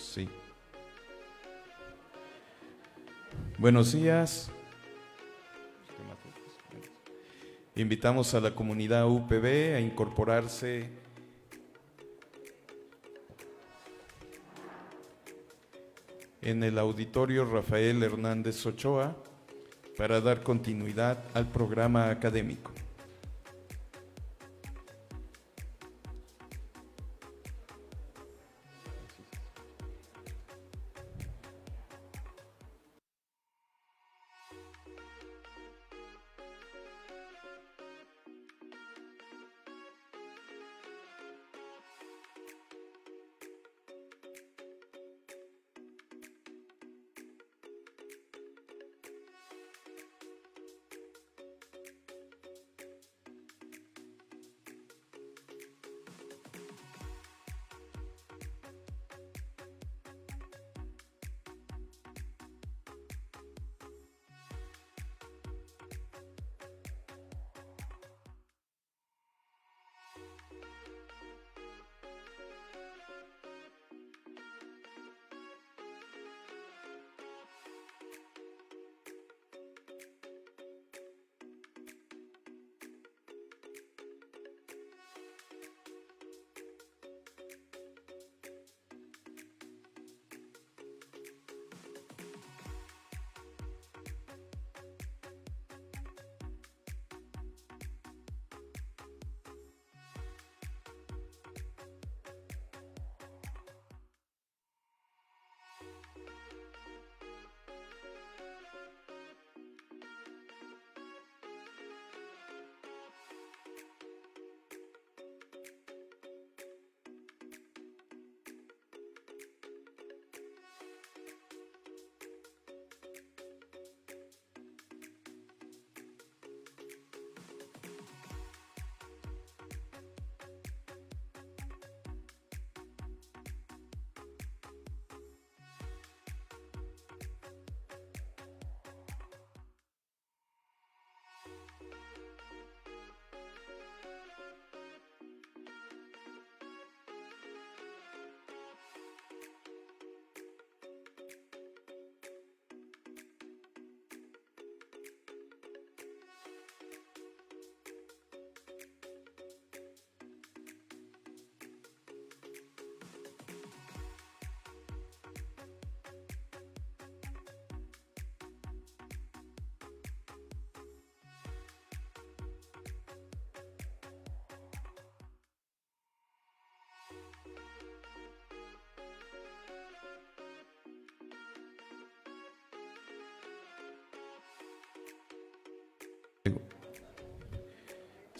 Sí. Buenos días. Invitamos a la comunidad UPB a incorporarse en el auditorio Rafael Hernández Ochoa para dar continuidad al programa académico.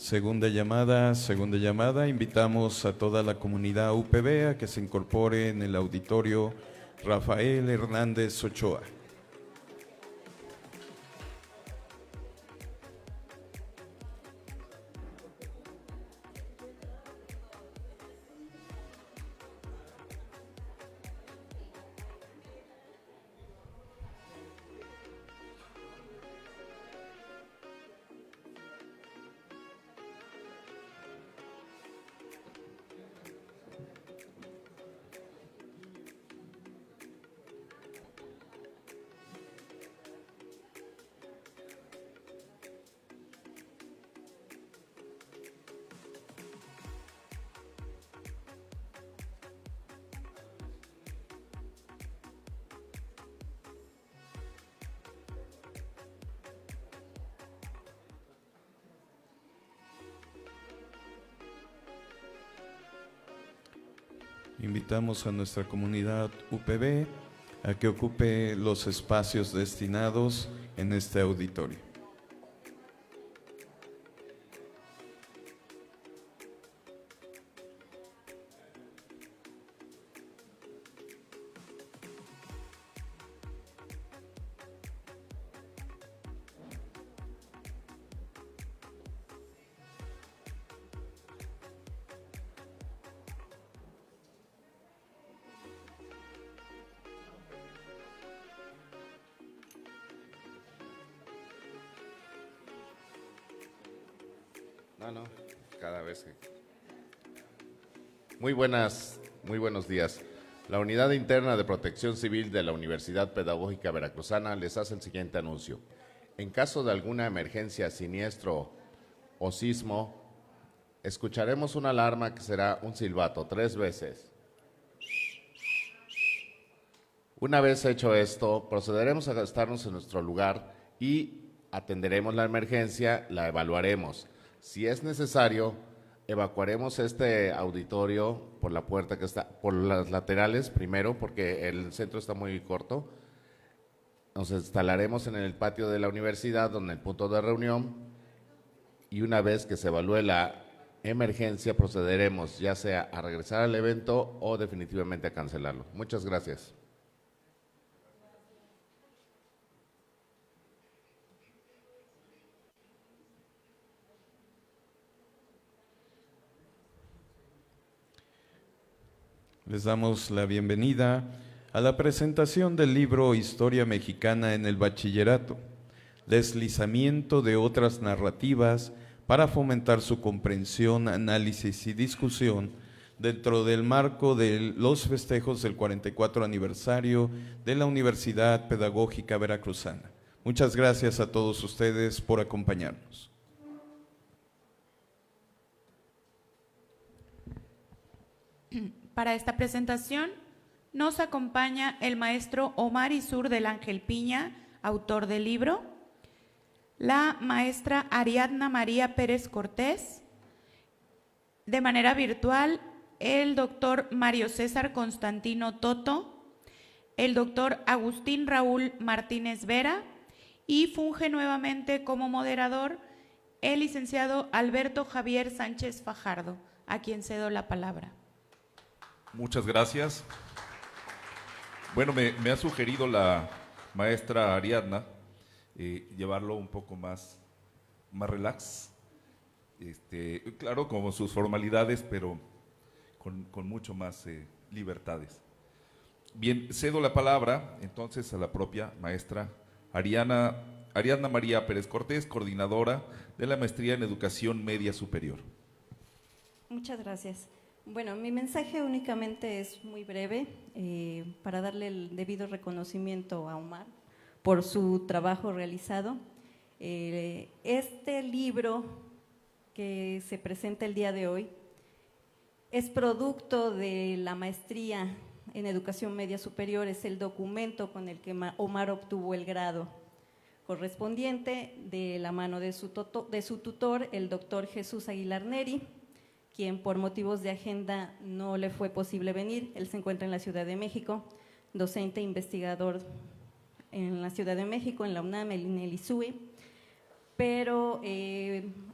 Segunda llamada. Invitamos a toda la comunidad UPB a que se incorpore en el auditorio Rafael Hernández Ochoa. Invitamos a nuestra comunidad UPB a que ocupe los espacios destinados en este auditorio. No, cada vez que... Muy buenos días. La Unidad Interna de Protección Civil de la Universidad Pedagógica Veracruzana les hace el siguiente anuncio. En caso de alguna emergencia, siniestro o sismo, escucharemos una alarma que será un silbato 3 veces. Una vez hecho esto, procederemos a estarnos en nuestro lugar y atenderemos la emergencia, la evaluaremos. Si es necesario, evacuaremos este auditorio por la puerta que está, por las laterales primero, porque el centro está muy corto. Nos instalaremos en el patio de la universidad, donde el punto de reunión, y una vez que se evalúe la emergencia, procederemos ya sea a regresar al evento o definitivamente a cancelarlo. Muchas gracias. Les damos la bienvenida a la presentación del libro Historia Mexicana en el Bachillerato, deslizamiento de otras narrativas para fomentar su comprensión, análisis y discusión dentro del marco de los festejos del 44 aniversario de la Universidad Pedagógica Veracruzana. Muchas gracias a todos ustedes por acompañarnos. Para esta presentación nos acompaña el maestro Omar Isur del Ángel Piña, autor del libro, la maestra Ariadna María Pérez Cortés, de manera virtual el doctor Mario César Constantino Toto, el doctor Agustín Raúl Martínez Vera y funge nuevamente como moderador el licenciado Alberto Javier Sánchez Fajardo, a quien cedo la palabra. Muchas gracias. Bueno, me ha sugerido la maestra Ariadna llevarlo un poco más relax, claro, con sus formalidades, pero con mucho más libertades. Bien, cedo la palabra entonces a la propia maestra Ariadna María Pérez Cortés, coordinadora de la Maestría en Educación Media Superior. Muchas gracias. Bueno, mi mensaje únicamente es muy breve para darle el debido reconocimiento a Omar por su trabajo realizado. Este libro que se presenta el día de hoy es producto de la maestría en Educación Media Superior, es el documento con el que Omar obtuvo el grado correspondiente de la mano de su tutor, el doctor Jesús Aguilar Neri, quien por motivos de agenda no le fue posible venir. Él se encuentra en la Ciudad de México, docente e investigador en la Ciudad de México, en la UNAM, en el ISUE, pero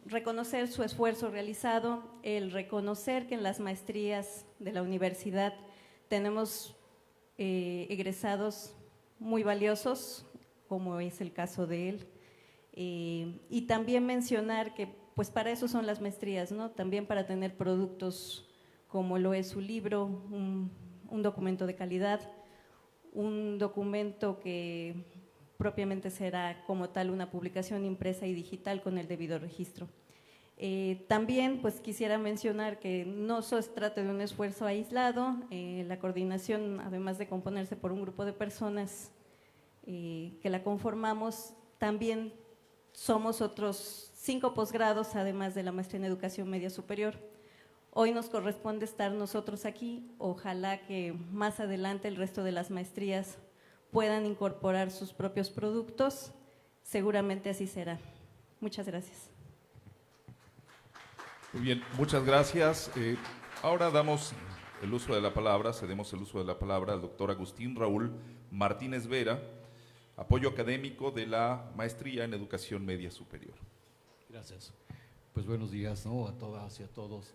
reconocer su esfuerzo realizado, el reconocer que en las maestrías de la universidad tenemos egresados muy valiosos, como es el caso de él, y también mencionar que pues para eso son las maestrías, ¿no? También para tener productos como lo es su libro, un documento de calidad, un documento que propiamente será como tal una publicación impresa y digital con el debido registro. También pues quisiera mencionar que no se trata de un esfuerzo aislado, la coordinación, además de componerse por un grupo de personas que la conformamos, también somos otros 5 posgrados, además de la maestría en Educación Media Superior. Hoy nos corresponde estar nosotros aquí, ojalá que más adelante el resto de las maestrías puedan incorporar sus propios productos, seguramente así será. Muchas gracias. Muy bien, muchas gracias. Ahora damos el uso de la palabra, cedemos el uso de la palabra al doctor Agustín Raúl Martínez Vera, apoyo académico de la Maestría en Educación Media Superior. Gracias. Pues buenos días, ¿no? A todas y a todos.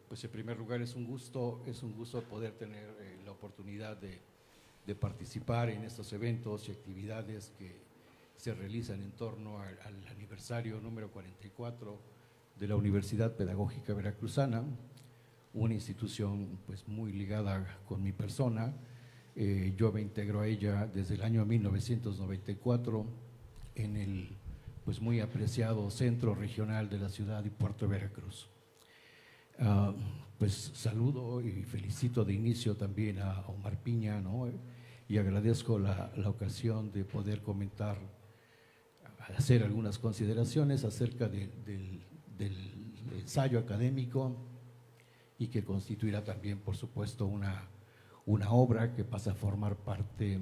Pues en primer lugar es un gusto poder tener la oportunidad de participar en estos eventos y actividades que se realizan en torno al aniversario número 44 de la Universidad Pedagógica Veracruzana, una institución pues muy ligada con mi persona. Yo me integro a ella desde el año 1994 en el pues muy apreciado Centro Regional de la Ciudad y Puerto de Veracruz. Pues saludo y felicito de inicio también a Omar Piña, ¿no? Y agradezco la ocasión de poder comentar, hacer algunas consideraciones acerca del ensayo académico y que constituirá también, por supuesto, una obra que pasa a formar parte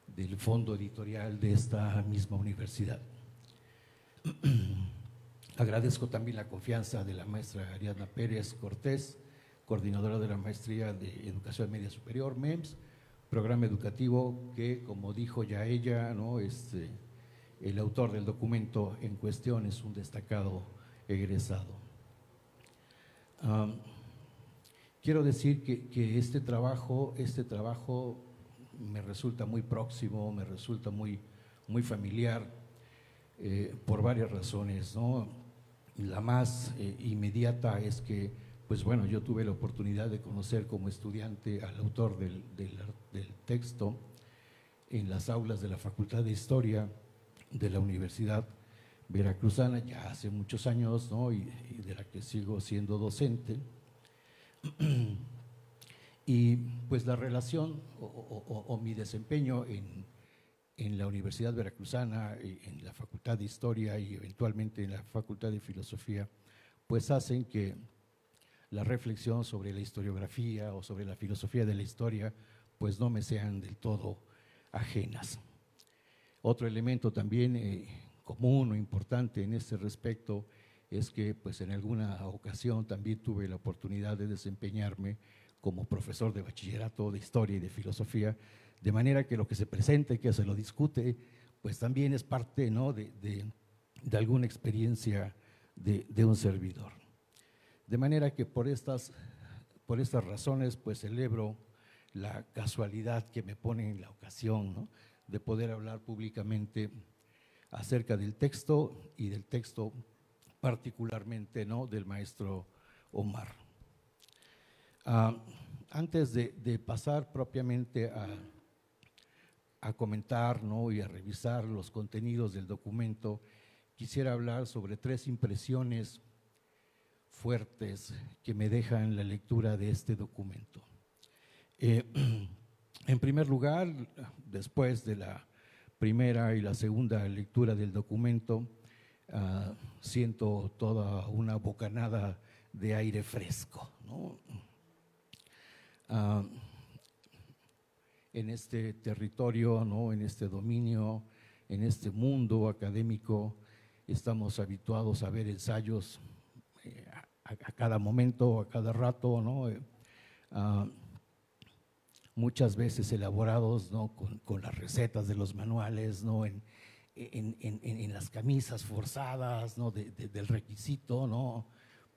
del fondo editorial de esta misma universidad. Agradezco también la confianza de la maestra Ariadna Pérez Cortés, coordinadora de la Maestría de Educación Media Superior, MEMS, programa educativo que, como dijo ya ella, ¿no? El autor del documento en cuestión es un destacado egresado. Quiero decir que este trabajo me resulta muy próximo, me resulta muy familiar por varias razones, ¿no? La más inmediata es que, pues bueno, yo tuve la oportunidad de conocer como estudiante al autor del texto en las aulas de la Facultad de Historia de la Universidad Veracruzana ya hace muchos años, ¿no? y de la que sigo siendo docente. Y pues la relación o mi desempeño en la Universidad Veracruzana, en la Facultad de Historia y eventualmente en la Facultad de Filosofía, pues hacen que la reflexión sobre la historiografía o sobre la filosofía de la historia, pues no me sean del todo ajenas. Otro elemento también común o importante en este respecto es que pues en alguna ocasión también tuve la oportunidad de desempeñarme como profesor de bachillerato de historia y de filosofía, de manera que lo que se presente, que se lo discute, pues también es parte, ¿no? de alguna experiencia de un servidor. De manera que por estas razones pues celebro la casualidad que me pone en la ocasión, ¿no? de poder hablar públicamente acerca del texto y del texto particularmente, ¿no? del maestro Omar. Antes de pasar propiamente a comentar, ¿no? y a revisar los contenidos del documento, quisiera hablar sobre 3 impresiones fuertes que me dejan la lectura de este documento. En primer lugar, después de la primera y la segunda lectura del documento, siento toda una bocanada de aire fresco, ¿no? En este territorio, ¿no? en este dominio, en este mundo académico, estamos habituados a ver ensayos a cada momento, a cada rato, ¿no? Muchas veces elaborados, ¿no? con las recetas de los manuales, ¿no? en las camisas forzadas, ¿no? del requisito, ¿no?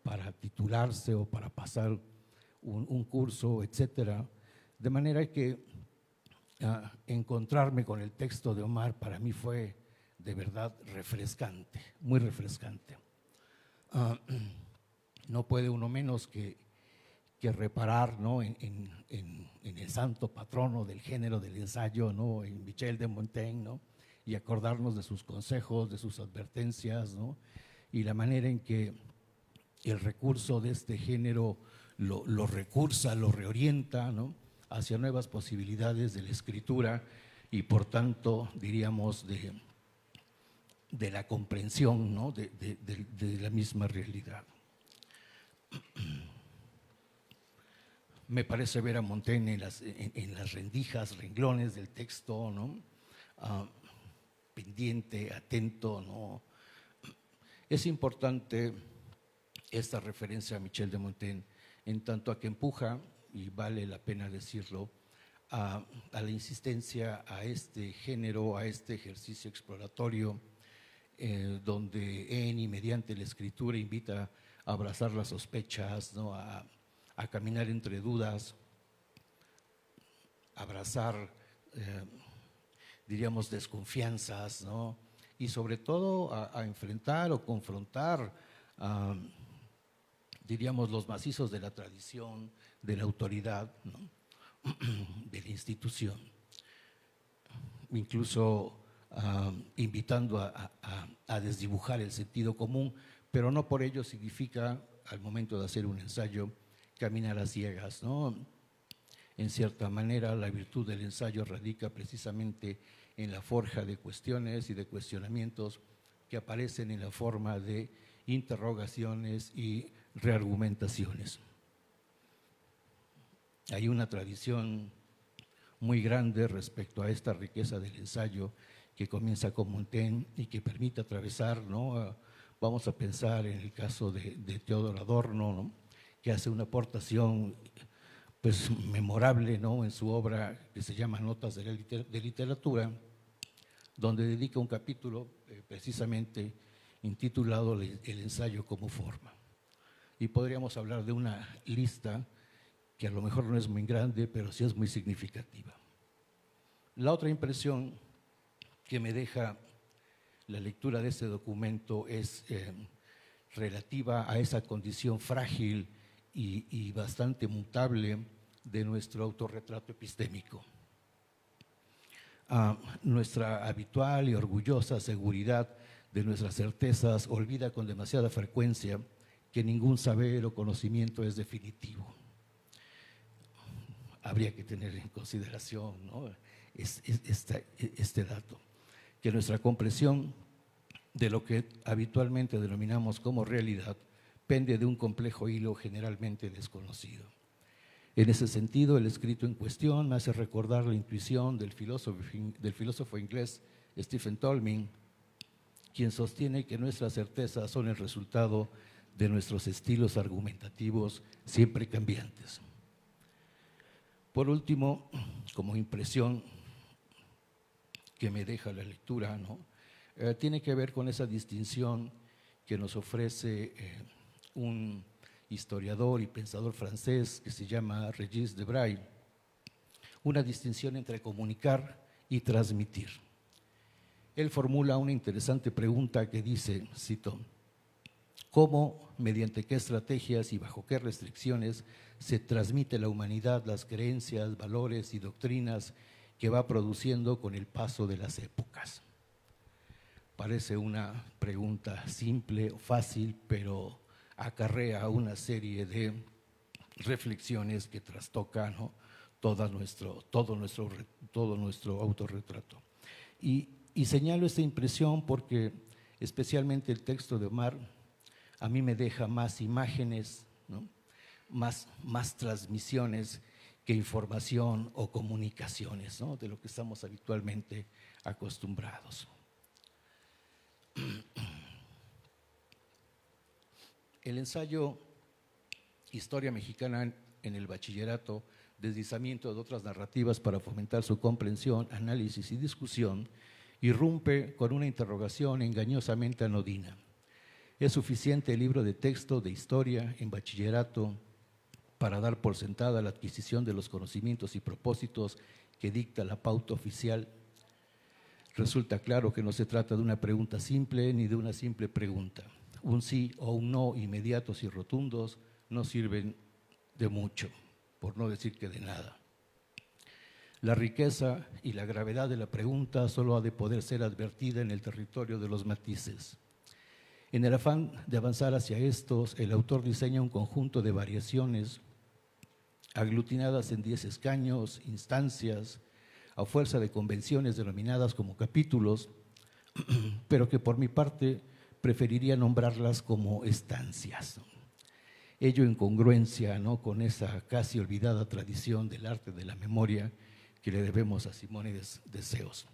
para titularse o para pasar un curso, etcétera. De manera que encontrarme con el texto de Omar para mí fue de verdad refrescante, muy refrescante. No puede uno menos que reparar, ¿no? en el santo patrono del género del ensayo, ¿no? en Michel de Montaigne, ¿no? y acordarnos de sus consejos, de sus advertencias, ¿no? y la manera en que el recurso de este género lo recursa, lo reorienta, ¿no? hacia nuevas posibilidades de la escritura y por tanto, diríamos, de la comprensión, ¿no? de la misma realidad. Me parece ver a Montaigne en las rendijas, renglones del texto, ¿no? Pendiente, atento, ¿no? Es importante esta referencia a Michel de Montaigne, en tanto a que empuja, y vale la pena decirlo, a la insistencia a este género, a este ejercicio exploratorio, donde en y mediante la escritura invita a abrazar las sospechas, ¿no? a caminar entre dudas, abrazar, diríamos, desconfianzas, ¿no? y sobre todo a enfrentar o confrontar, diríamos, los macizos de la tradición, de la autoridad, ¿no? de la institución, incluso invitando a desdibujar el sentido común, pero no por ello significa al momento de hacer un ensayo, caminar a ciegas, ¿no? En cierta manera, la virtud del ensayo radica precisamente en la forja de cuestiones y de cuestionamientos que aparecen en la forma de interrogaciones y reargumentaciones. Hay una tradición muy grande respecto a esta riqueza del ensayo que comienza con Montaigne y que permite atravesar, ¿no? Vamos a pensar en el caso de Teodoro Adorno, ¿no? Que hace una aportación pues memorable, ¿no? En su obra que se llama Notas de Literatura, donde dedica un capítulo precisamente intitulado El ensayo como forma. Y podríamos hablar de una lista que a lo mejor no es muy grande, pero sí es muy significativa. La otra impresión que me deja la lectura de este documento es relativa a esa condición frágil y bastante mutable de nuestro autorretrato epistémico. Nuestra habitual y orgullosa seguridad de nuestras certezas olvida con demasiada frecuencia que ningún saber o conocimiento es definitivo. Habría que tener en consideración, ¿no? este dato, que nuestra comprensión de lo que habitualmente denominamos como realidad pende de un complejo hilo generalmente desconocido. En ese sentido, el escrito en cuestión me hace recordar la intuición del filósofo inglés Stephen Tolmin, quien sostiene que nuestras certezas son el resultado de nuestros estilos argumentativos siempre cambiantes. Por último, como impresión que me deja la lectura, ¿no? Tiene que ver con esa distinción que nos ofrece un historiador y pensador francés que se llama Régis Debray, una distinción entre comunicar y transmitir. Él formula una interesante pregunta que dice, cito, ¿cómo, mediante qué estrategias y bajo qué restricciones se transmite a la humanidad las creencias, valores y doctrinas que va produciendo con el paso de las épocas? Parece una pregunta simple o fácil, pero acarrea una serie de reflexiones que trastocan, ¿no? todo nuestro autorretrato. Y señalo esta impresión porque especialmente el texto de Omar a mí me deja más imágenes, ¿no? más transmisiones que información o comunicaciones, ¿no? De lo que estamos habitualmente acostumbrados. El ensayo Historia Mexicana en el Bachillerato, deslizamiento de otras narrativas para fomentar su comprensión, análisis y discusión, irrumpe con una interrogación engañosamente anodina. ¿Es suficiente el libro de texto de historia en bachillerato para dar por sentada la adquisición de los conocimientos y propósitos que dicta la pauta oficial? Resulta claro que no se trata de una pregunta simple ni de una simple pregunta. Un sí o un no inmediatos y rotundos no sirven de mucho, por no decir que de nada. La riqueza y la gravedad de la pregunta solo ha de poder ser advertida en el territorio de los matices. En el afán de avanzar hacia estos, el autor diseña un conjunto de variaciones aglutinadas en 10 escaños, instancias, a fuerza de convenciones denominadas como capítulos, pero que por mi parte preferiría nombrarlas como estancias. Ello en congruencia, ¿no?, con esa casi olvidada tradición del arte de la memoria que le debemos a Simónides de Ceos.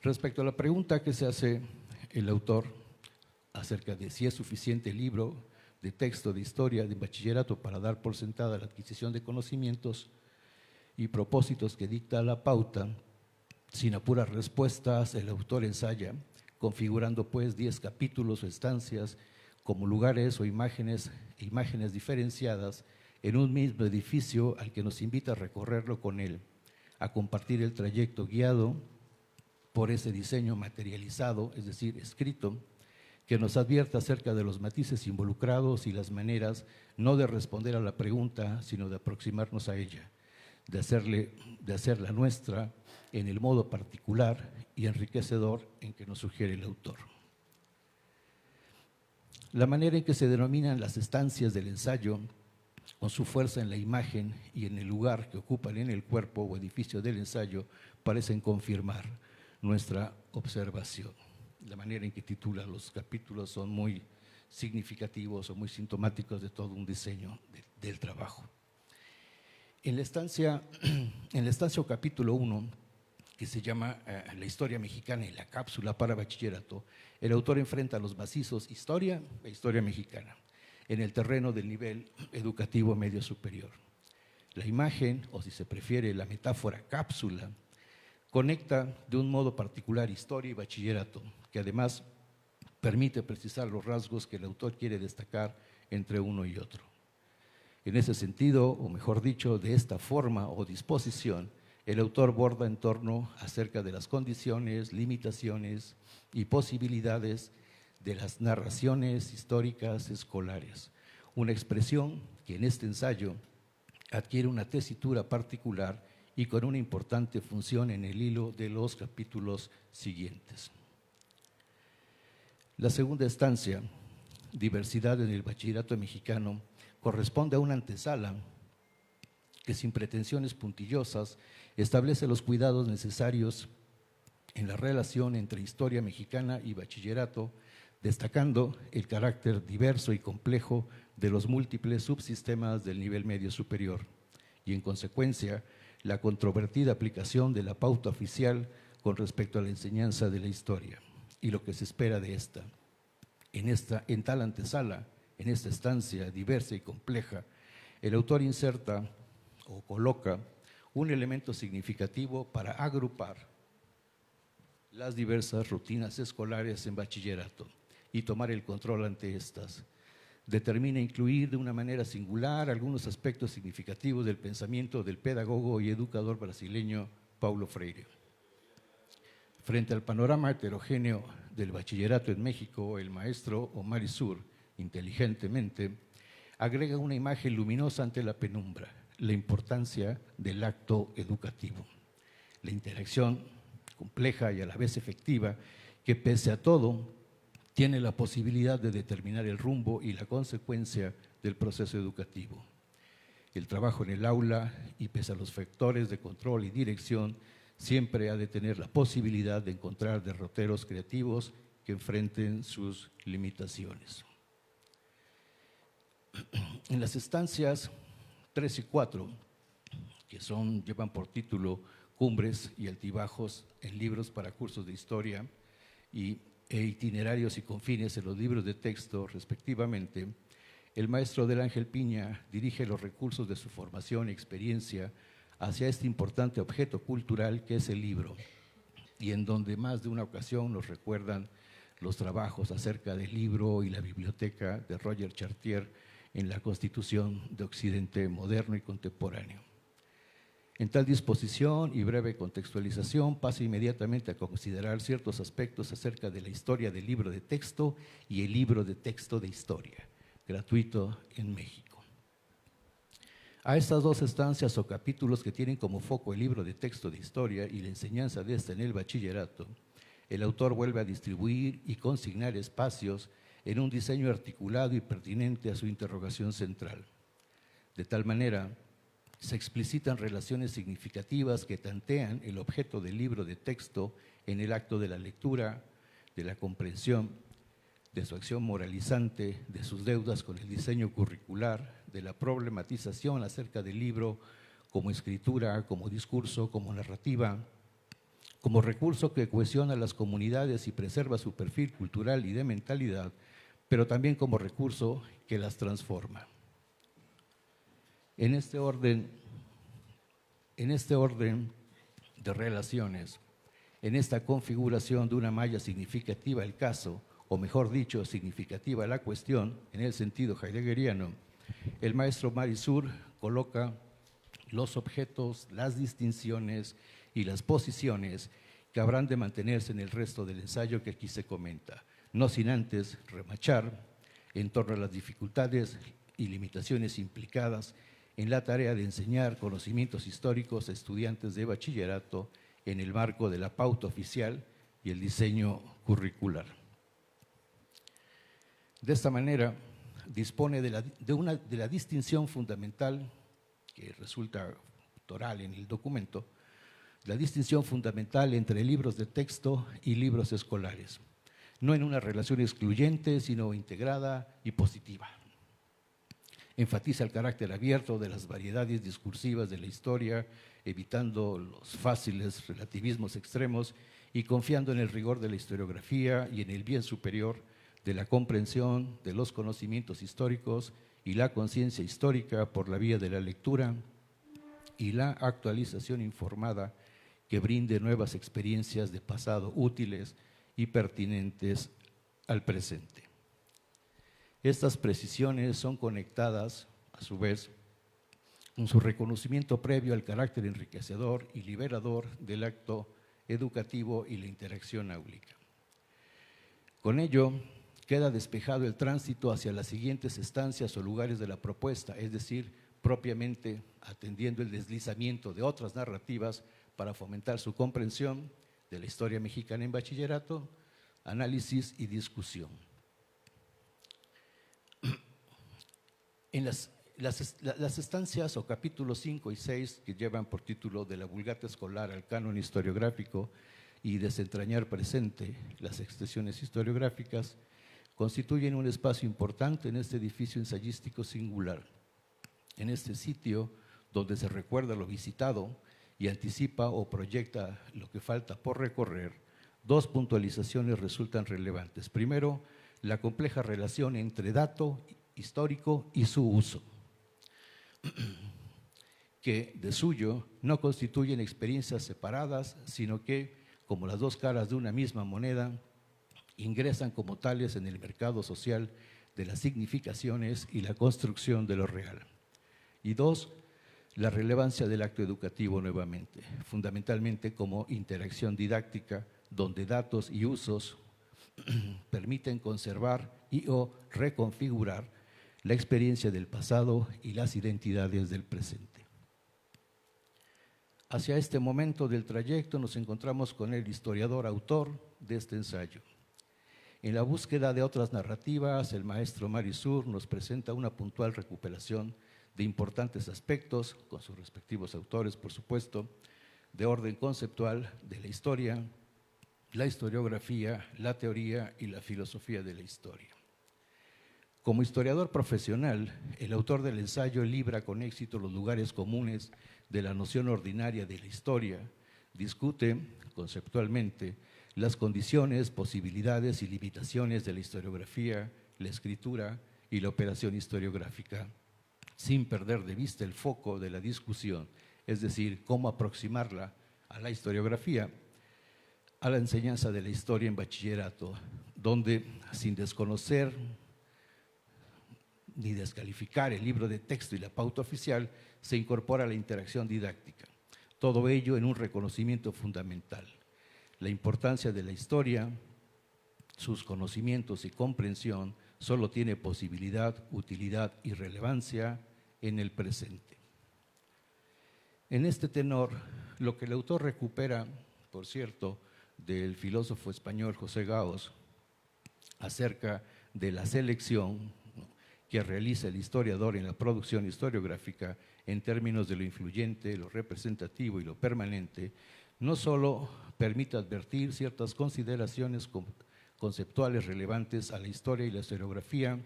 Respecto a la pregunta que se hace el autor acerca de si es suficiente el libro de texto de historia de bachillerato para dar por sentada la adquisición de conocimientos y propósitos que dicta la pauta, sin apuras respuestas, el autor ensaya, configurando pues 10 capítulos o estancias como lugares o imágenes diferenciadas en un mismo edificio al que nos invita a recorrerlo con él, a compartir el trayecto guiado por ese diseño materializado, es decir, escrito, que nos advierta acerca de los matices involucrados y las maneras no de responder a la pregunta, sino de aproximarnos a ella, de hacerla nuestra en el modo particular y enriquecedor en que nos sugiere el autor. La manera en que se denominan las estancias del ensayo, con su fuerza en la imagen y en el lugar que ocupan en el cuerpo o edificio del ensayo, parecen confirmar nuestra observación. La manera en que titula los capítulos son muy significativos o muy sintomáticos de todo un diseño del trabajo. En la estancia o capítulo 1, que se llama La historia mexicana y la cápsula para bachillerato, el autor enfrenta los macizos historia e historia mexicana en el terreno del nivel educativo medio superior. La imagen, o si se prefiere la metáfora cápsula, conecta de un modo particular historia y bachillerato, que además permite precisar los rasgos que el autor quiere destacar entre uno y otro. En ese sentido, o mejor dicho, de esta forma o disposición, el autor borda en torno acerca de las condiciones, limitaciones y posibilidades de las narraciones históricas escolares, una expresión que en este ensayo adquiere una tesitura particular y con una importante función en el hilo de los capítulos siguientes. La segunda estancia, diversidad en el bachillerato mexicano, corresponde a una antesala que sin pretensiones puntillosas establece los cuidados necesarios en la relación entre historia mexicana y bachillerato, destacando el carácter diverso y complejo de los múltiples subsistemas del nivel medio superior y, en consecuencia, la controvertida aplicación de la pauta oficial con respecto a la enseñanza de la historia y lo que se espera de esta. En tal antesala, en esta estancia diversa y compleja, el autor inserta o coloca un elemento significativo para agrupar las diversas rutinas escolares en bachillerato y tomar el control ante estas. Determina incluir de una manera singular algunos aspectos significativos del pensamiento del pedagogo y educador brasileño Paulo Freire. Frente al panorama heterogéneo del bachillerato en México, el maestro Omar Izur, inteligentemente, agrega una imagen luminosa ante la penumbra, la importancia del acto educativo, la interacción compleja y a la vez efectiva que, pese a todo, tiene la posibilidad de determinar el rumbo y la consecuencia del proceso educativo. El trabajo en el aula, y pese a los factores de control y dirección, siempre ha de tener la posibilidad de encontrar derroteros creativos que enfrenten sus limitaciones. En las estancias 3 y 4, que llevan por título Cumbres y altibajos en libros para cursos de historia e itinerarios y confines en los libros de texto, respectivamente, el maestro del Ángel Piña dirige los recursos de su formación y experiencia hacia este importante objeto cultural que es el libro, y en donde más de una ocasión nos recuerdan los trabajos acerca del libro y la biblioteca de Roger Chartier en la Constitución de Occidente moderno y contemporáneo. En tal disposición y breve contextualización pasa inmediatamente a considerar ciertos aspectos acerca de la historia del libro de texto y el libro de texto de historia, gratuito en México. A estas dos estancias o capítulos que tienen como foco el libro de texto de historia y la enseñanza de esta en el bachillerato, el autor vuelve a distribuir y consignar espacios en un diseño articulado y pertinente a su interrogación central. De tal manera, se explicitan relaciones significativas que tantean el objeto del libro de texto en el acto de la lectura, de la comprensión, de su acción moralizante, de sus deudas con el diseño curricular, de la problematización acerca del libro como escritura, como discurso, como narrativa, como recurso que cohesiona las comunidades y preserva su perfil cultural y de mentalidad, pero también como recurso que las transforma. En este orden de relaciones, en esta configuración de una malla significativa el caso, o mejor dicho, significativa la cuestión, en el sentido heideggeriano, el maestro Marisur coloca los objetos, las distinciones y las posiciones que habrán de mantenerse en el resto del ensayo que aquí se comenta, no sin antes remachar en torno a las dificultades y limitaciones implicadas en la tarea de enseñar conocimientos históricos a estudiantes de bachillerato en el marco de la pauta oficial y el diseño curricular. De esta manera, dispone de la distinción fundamental que resulta autoral en el documento, la distinción fundamental entre libros de texto y libros escolares, no en una relación excluyente, sino integrada y positiva. Enfatiza el carácter abierto de las variedades discursivas de la historia, evitando los fáciles relativismos extremos y confiando en el rigor de la historiografía y en el bien superior de la comprensión de los conocimientos históricos y la conciencia histórica por la vía de la lectura y la actualización informada que brinde nuevas experiencias de pasado útiles y pertinentes al presente. Estas precisiones son conectadas, a su vez, con su reconocimiento previo al carácter enriquecedor y liberador del acto educativo y la interacción áulica. Con ello, queda despejado el tránsito hacia las siguientes estancias o lugares de la propuesta, es decir, propiamente atendiendo el deslizamiento de otras narrativas para fomentar su comprensión de la historia mexicana en bachillerato, análisis y discusión. En las estancias o capítulos 5 y 6 que llevan por título de la Vulgata Escolar al Canon Historiográfico y Desentrañar Presente, las expresiones historiográficas, constituyen un espacio importante en este edificio ensayístico singular. En este sitio, donde se recuerda lo visitado y anticipa o proyecta lo que falta por recorrer, dos puntualizaciones resultan relevantes. Primero, la compleja relación entre dato histórico y su uso, que de suyo no constituyen experiencias separadas, sino que, como las dos caras de una misma moneda, ingresan como tales en el mercado social de las significaciones y la construcción de lo real. Y dos, la relevancia del acto educativo nuevamente, fundamentalmente como interacción didáctica, donde datos y usos permiten conservar y o reconfigurar la experiencia del pasado y las identidades del presente. Hacia este momento del trayecto nos encontramos con el historiador autor de este ensayo. En la búsqueda de otras narrativas, el maestro Marisur nos presenta una puntual recuperación de importantes aspectos, con sus respectivos autores, por supuesto, de orden conceptual de la historia, la historiografía, la teoría y la filosofía de la historia. Como historiador profesional, el autor del ensayo libra con éxito los lugares comunes de la noción ordinaria de la historia, discute conceptualmente las condiciones, posibilidades y limitaciones de la historiografía, la escritura y la operación historiográfica, sin perder de vista el foco de la discusión, es decir, cómo aproximarla a la historiografía, a la enseñanza de la historia en bachillerato, donde, sin desconocer ni descalificar el libro de texto y la pauta oficial, se incorpora la interacción didáctica. Todo ello en un reconocimiento fundamental: la importancia de la historia, sus conocimientos y comprensión solo tiene posibilidad, utilidad y relevancia en el presente. En este tenor, lo que el autor recupera, por cierto, del filósofo español José Gaos, acerca de la selección que realiza el historiador en la producción historiográfica en términos de lo influyente, lo representativo y lo permanente, no solo permite advertir ciertas consideraciones conceptuales relevantes a la historia y la historiografía,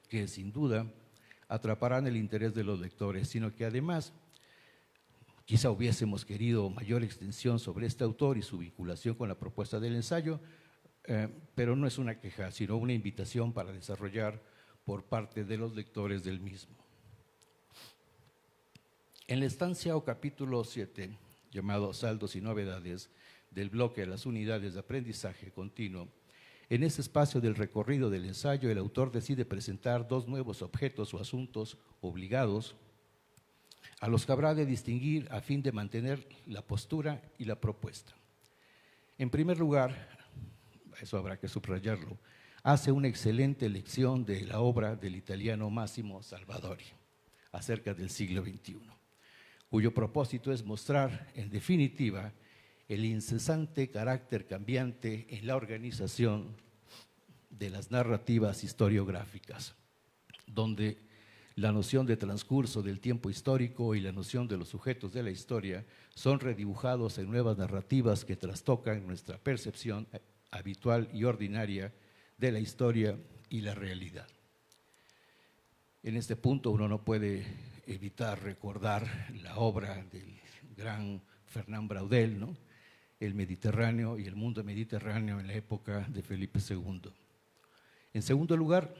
que sin duda atraparán el interés de los lectores, sino que además, quizá hubiésemos querido mayor extensión sobre este autor y su vinculación con la propuesta del ensayo, pero no es una queja, sino una invitación para desarrollar por parte de los lectores del mismo. En la estancia o capítulo 7, llamado Saldos y Novedades, del bloque de las unidades de aprendizaje continuo, en ese espacio del recorrido del ensayo, el autor decide presentar dos nuevos objetos o asuntos obligados, a los que habrá de distinguir a fin de mantener la postura y la propuesta. En primer lugar, eso habrá que subrayarlo, hace una excelente lección de la obra del italiano Massimo Salvadori acerca del siglo XXI, cuyo propósito es mostrar, en definitiva, el incesante carácter cambiante en la organización de las narrativas historiográficas, donde la noción de transcurso del tiempo histórico y la noción de los sujetos de la historia son redibujados en nuevas narrativas que trastocan nuestra percepción habitual y ordinaria de la historia y la realidad. En este punto uno no puede evitar recordar la obra del gran Fernán Braudel, ¿no? El Mediterráneo y el mundo mediterráneo en la época de Felipe II. En segundo lugar,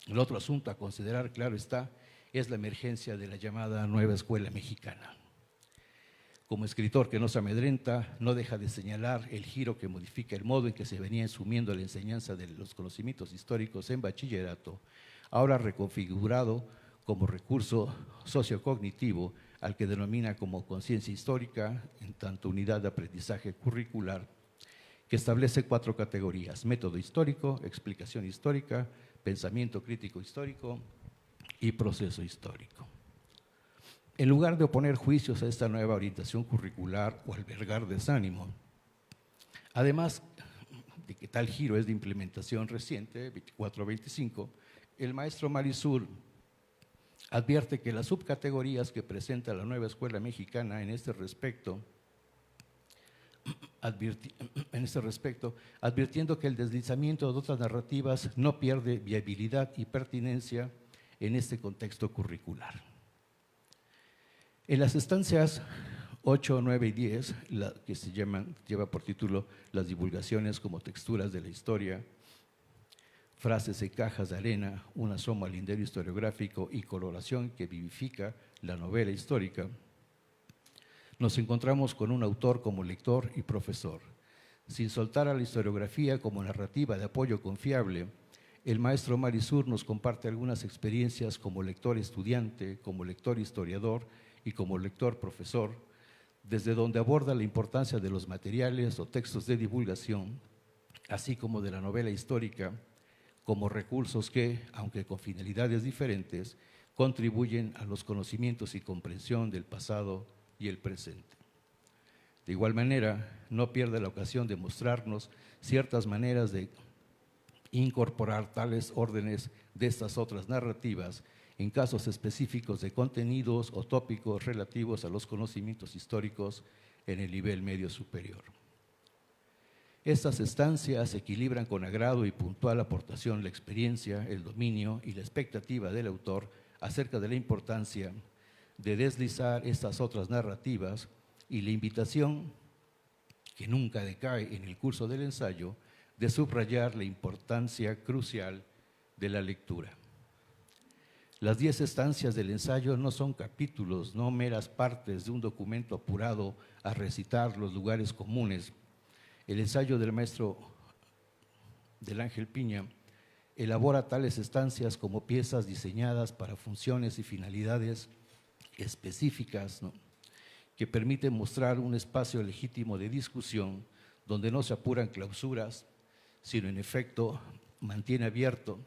el otro asunto a considerar, claro está, es la emergencia de la llamada nueva escuela mexicana. Como escritor que no se amedrenta, no deja de señalar el giro que modifica el modo en que se venía asumiendo la enseñanza de los conocimientos históricos en bachillerato, ahora reconfigurado como recurso sociocognitivo al que denomina como conciencia histórica, en tanto unidad de aprendizaje curricular, que establece 4 categorías: método histórico, explicación histórica, pensamiento crítico histórico y proceso histórico. En lugar de oponer juicios a esta nueva orientación curricular o albergar desánimo, además de que tal giro es de implementación reciente, 24-25, el maestro Marisur advierte que las subcategorías que presenta la nueva escuela mexicana en este respecto, advirtiendo que el deslizamiento de otras narrativas no pierde viabilidad y pertinencia en este contexto curricular. En las estancias 8, 9 y 10, que lleva por título Las divulgaciones como texturas de la historia, frases en cajas de arena, un asomo al lindero historiográfico y coloración que vivifica la novela histórica, nos encontramos con un autor como lector y profesor. Sin soltar a la historiografía como narrativa de apoyo confiable, el maestro Marisur nos comparte algunas experiencias como lector estudiante, como lector historiador y como lector profesor, desde donde aborda la importancia de los materiales o textos de divulgación, así como de la novela histórica, como recursos que, aunque con finalidades diferentes, contribuyen a los conocimientos y comprensión del pasado y el presente. De igual manera, no pierde la ocasión de mostrarnos ciertas maneras de incorporar tales órdenes de estas otras narrativas en casos específicos de contenidos o tópicos relativos a los conocimientos históricos en el nivel medio superior. Estas estancias equilibran con agrado y puntual aportación la experiencia, el dominio y la expectativa del autor acerca de la importancia de deslizar estas otras narrativas y la invitación, que nunca decae en el curso del ensayo, de subrayar la importancia crucial de la lectura. Las 10 estancias del ensayo no son capítulos, no meras partes de un documento apurado a recitar los lugares comunes. El ensayo del maestro del Ángel Piña elabora tales estancias como piezas diseñadas para funciones y finalidades específicas, ¿no?, que permiten mostrar un espacio legítimo de discusión donde no se apuran clausuras, sino en efecto mantiene abierto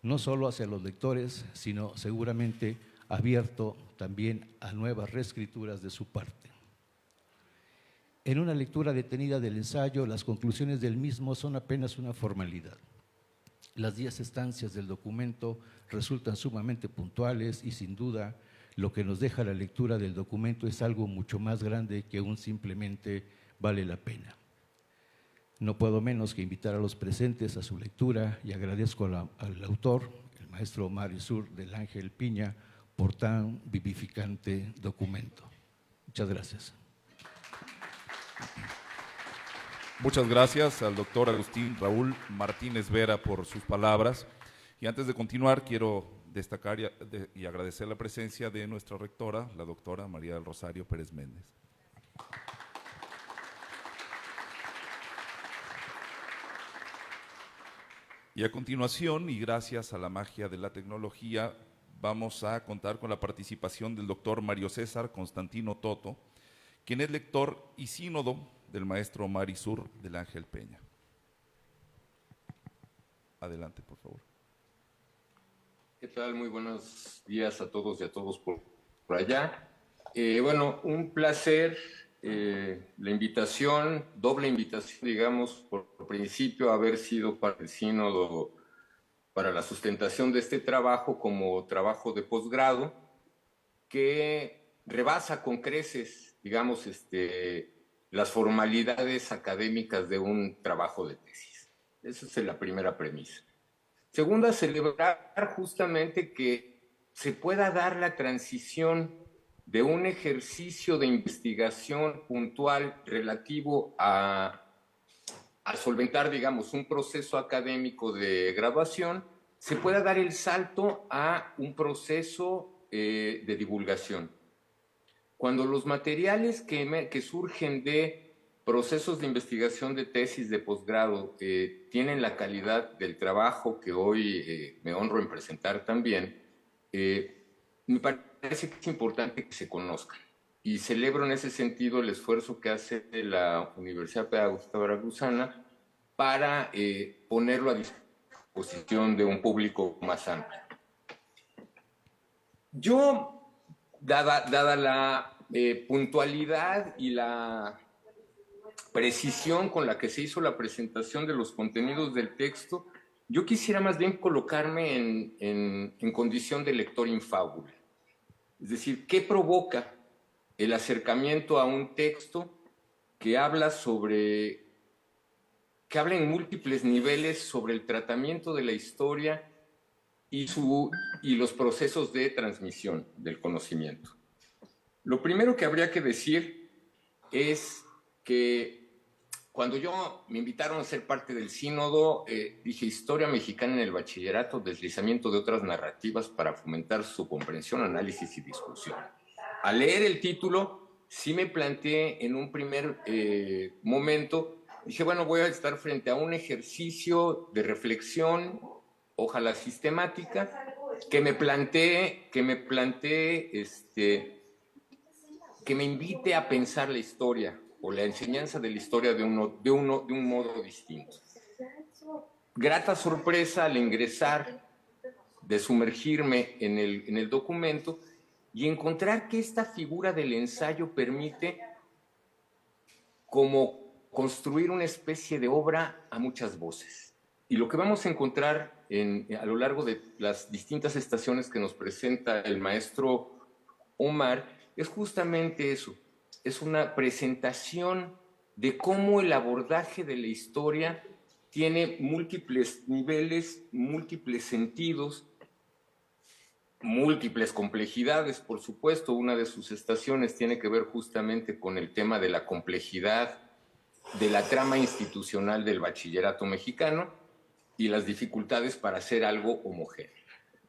no solo hacia los lectores, sino seguramente abierto también a nuevas reescrituras de su parte. En una lectura detenida del ensayo, las conclusiones del mismo son apenas una formalidad. Las 10 estancias del documento resultan sumamente puntuales y sin duda lo que nos deja la lectura del documento es algo mucho más grande que un simplemente vale la pena. No puedo menos que invitar a los presentes a su lectura y agradezco al autor, el maestro Marisur del Ángel Piña, por tan vivificante documento. Muchas gracias. Muchas gracias al doctor Agustín Raúl Martínez Vera por sus palabras. Y antes de continuar, quiero destacar y agradecer la presencia de nuestra rectora, la doctora María del Rosario Pérez Méndez. Y a continuación, y gracias a la magia de la tecnología, vamos a contar con la participación del doctor Mario César Constantino Toto, quien es lector y sínodo del maestro Marisur del Ángel Peña. Adelante, por favor. ¿Qué tal? Muy buenos días a todos y a todos por allá. Bueno, un placer, la invitación, doble invitación, digamos, por principio haber sido para el sínodo, para la sustentación de este trabajo como trabajo de posgrado, que rebasa con creces, digamos, las formalidades académicas de un trabajo de tesis. Esa es la primera premisa. Segunda, celebrar justamente que se pueda dar la transición de un ejercicio de investigación puntual relativo a solventar, digamos, un proceso académico de graduación, se pueda dar el salto a un proceso de divulgación. Cuando los materiales que surgen de procesos de investigación de tesis de posgrado tienen la calidad del trabajo que hoy me honro en presentar también, me parece que es importante que se conozcan. Y celebro en ese sentido el esfuerzo que hace la Universidad Pedagógica Veracruzana para ponerlo a disposición de un público más amplio. Yo, dada la puntualidad y la precisión con la que se hizo la presentación de los contenidos del texto, yo quisiera más bien colocarme en condición de lector infábula. Es decir, ¿qué provoca el acercamiento a un texto que habla en múltiples niveles sobre el tratamiento de la historia y los procesos de transmisión del conocimiento? Lo primero que habría que decir es que cuando me invitaron a ser parte del sínodo, dije Historia Mexicana en el Bachillerato, deslizamiento de otras narrativas para fomentar su comprensión, análisis y discusión. Al leer el título, sí me planteé en un primer momento, dije, bueno, voy a estar frente a un ejercicio de reflexión, ojalá sistemática, que me invite a pensar la historia o la enseñanza de la historia de un modo distinto. Grata sorpresa al ingresar, de sumergirme en el documento y encontrar que esta figura del ensayo permite como construir una especie de obra a muchas voces. Y lo que vamos a encontrar a lo largo de las distintas estaciones que nos presenta el maestro Omar es justamente eso. Es una presentación de cómo el abordaje de la historia tiene múltiples niveles, múltiples sentidos, múltiples complejidades, por supuesto. Una de sus estaciones tiene que ver justamente con el tema de la complejidad de la trama institucional del bachillerato mexicano y las dificultades para hacer algo homogéneo.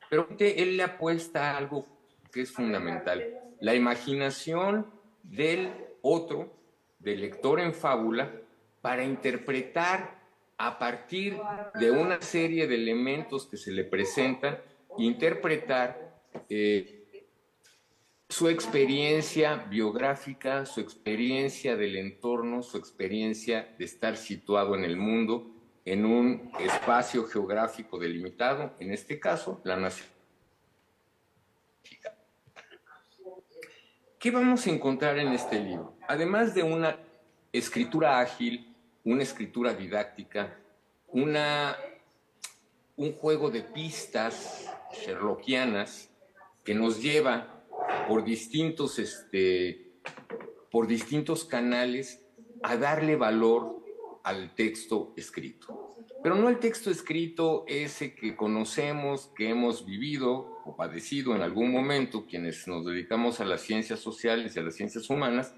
Pero él le apuesta a algo que es fundamental, la imaginación del otro, del lector en fábula, para interpretar a partir de una serie de elementos que se le presentan, interpretar su experiencia biográfica, su experiencia del entorno, su experiencia de estar situado en el mundo, en un espacio geográfico delimitado, en este caso, la nación. ¿Qué vamos a encontrar en este libro? Además de una escritura ágil, una escritura didáctica, un juego de pistas sherlockianas que nos lleva por distintos canales a darle valor al texto escrito. Pero no el texto escrito ese que conocemos, que hemos vivido o padecido en algún momento, quienes nos dedicamos a las ciencias sociales y a las ciencias humanas,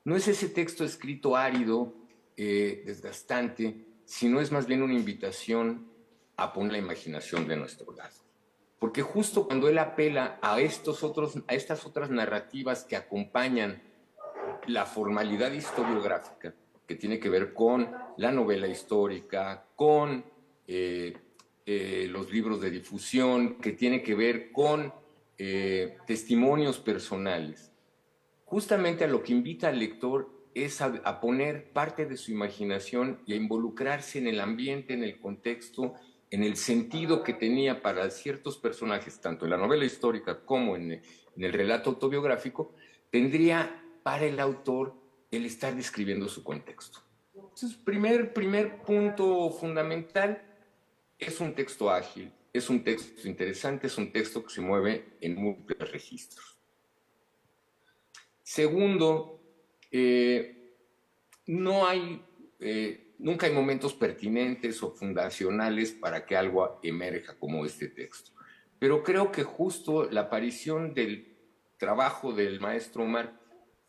no es ese texto escrito árido, desgastante, sino es más bien una invitación a poner la imaginación de nuestro lado. Porque justo cuando él apela a estas otras narrativas que acompañan la formalidad historiográfica, que tiene que ver con la novela histórica, con los libros de difusión, que tiene que ver con testimonios personales, justamente a lo que invita al lector es a poner parte de su imaginación y a involucrarse en el ambiente, en el contexto, en el sentido que tenía para ciertos personajes, tanto en la novela histórica como en el relato autobiográfico, tendría para el autor el estar describiendo su contexto. Entonces, primer punto fundamental, es un texto ágil, es un texto interesante, es un texto que se mueve en múltiples registros. Segundo, nunca hay momentos pertinentes o fundacionales para que algo emerja como este texto. Pero creo que justo la aparición del trabajo del maestro Omar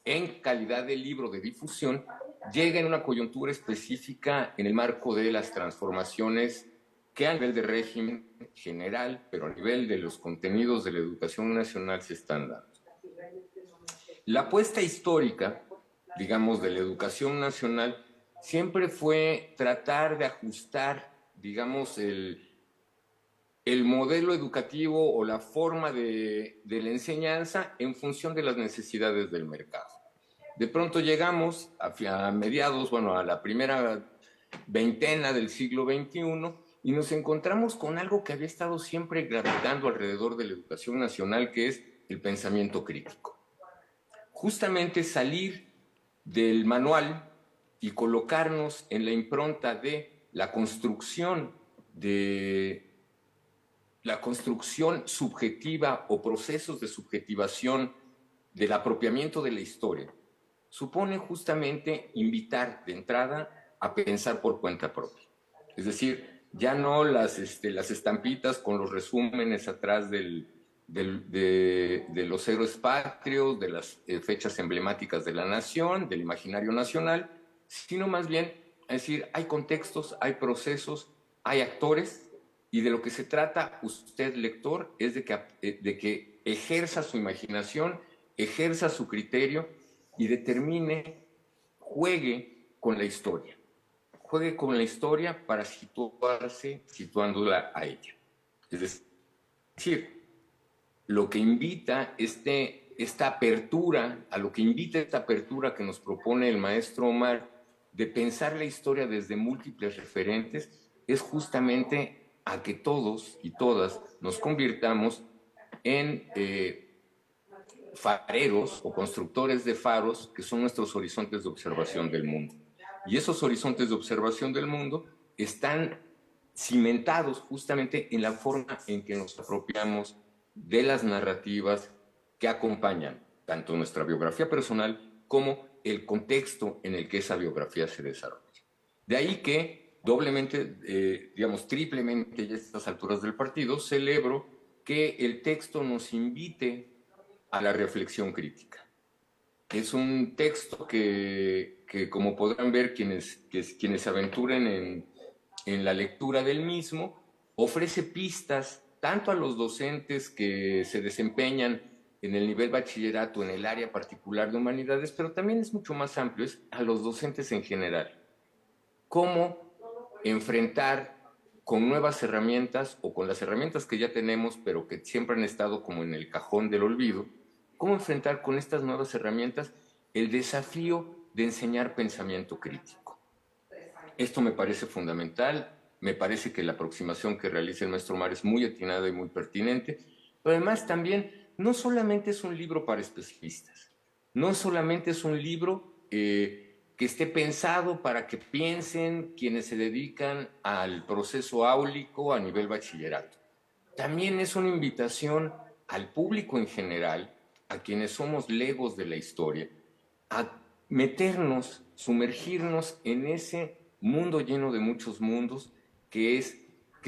en calidad de libro de difusión llega en una coyuntura específica en el marco de las transformaciones que a nivel de régimen general, pero a nivel de los contenidos de la educación nacional se están dando. La apuesta histórica, digamos, de la educación nacional siempre fue tratar de ajustar, digamos, el modelo educativo o la forma de la enseñanza en función de las necesidades del mercado. De pronto llegamos a mediados, a la primera veintena del siglo XXI y nos encontramos con algo que había estado siempre gravitando alrededor de la educación nacional, que es el pensamiento crítico. Justamente salir del manual y colocarnos en la impronta de la construcción subjetiva o procesos de subjetivación del apropiamiento de la historia, supone justamente invitar de entrada a pensar por cuenta propia. Es decir, ya no las estampitas con los resúmenes atrás de los héroes patrios, de las fechas emblemáticas de la nación, del imaginario nacional, sino más bien, es decir, hay contextos, hay procesos, hay actores, y de lo que se trata usted, lector, es de que ejerza su imaginación, ejerza su criterio y determine, juegue con la historia. Juegue con la historia para situándola a ella. Es decir, lo que invita esta apertura que nos propone el maestro Omar de pensar la historia desde múltiples referentes es justamente a que todos y todas nos convirtamos en fareros o constructores de faros que son nuestros horizontes de observación del mundo. Y esos horizontes de observación del mundo están cimentados justamente en la forma en que nos apropiamos de las narrativas que acompañan tanto nuestra biografía personal como el contexto en el que esa biografía se desarrolla. De ahí que doblemente, triplemente ya a estas alturas del partido, celebro que el texto nos invite a la reflexión crítica. Es un texto que como podrán ver quienes se aventuren en la lectura del mismo, ofrece pistas tanto a los docentes que se desempeñan en el nivel bachillerato, en el área particular de humanidades, pero también es mucho más amplio, es a los docentes en general. Cómo enfrentar con nuevas herramientas o con las herramientas que ya tenemos, pero que siempre han estado como en el cajón del olvido, cómo enfrentar con estas nuevas herramientas el desafío de enseñar pensamiento crítico. Esto me parece fundamental, me parece que la aproximación que realiza el maestro Omar es muy atinada y muy pertinente, pero además también no solamente es un libro para especialistas, no solamente es un libro que esté pensado para que piensen quienes se dedican al proceso áulico a nivel bachillerato. También es una invitación al público en general, a quienes somos legos de la historia, a meternos, sumergirnos en ese mundo lleno de muchos mundos que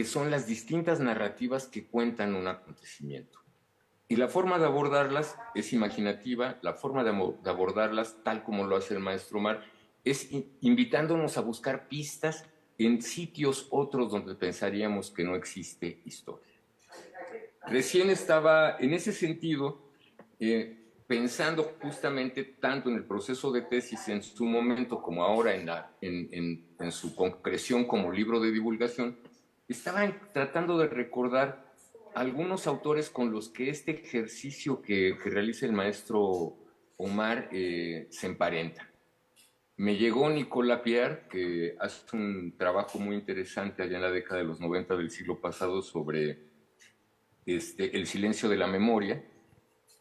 son las distintas narrativas que cuentan un acontecimiento. Y la forma de abordarlas es imaginativa, la forma de abordarlas, tal como lo hace el maestro Omar, es invitándonos a buscar pistas en sitios otros donde pensaríamos que no existe historia. Recién estaba, en ese sentido, pensando justamente tanto en el proceso de tesis en su momento como ahora en su concreción como libro de divulgación, estaba tratando de recordar algunos autores con los que este ejercicio que realiza el maestro Omar se emparenta. Me llegó Nicolas Pierre, que hace un trabajo muy interesante allá en la década de los 90 del siglo pasado sobre el silencio de la memoria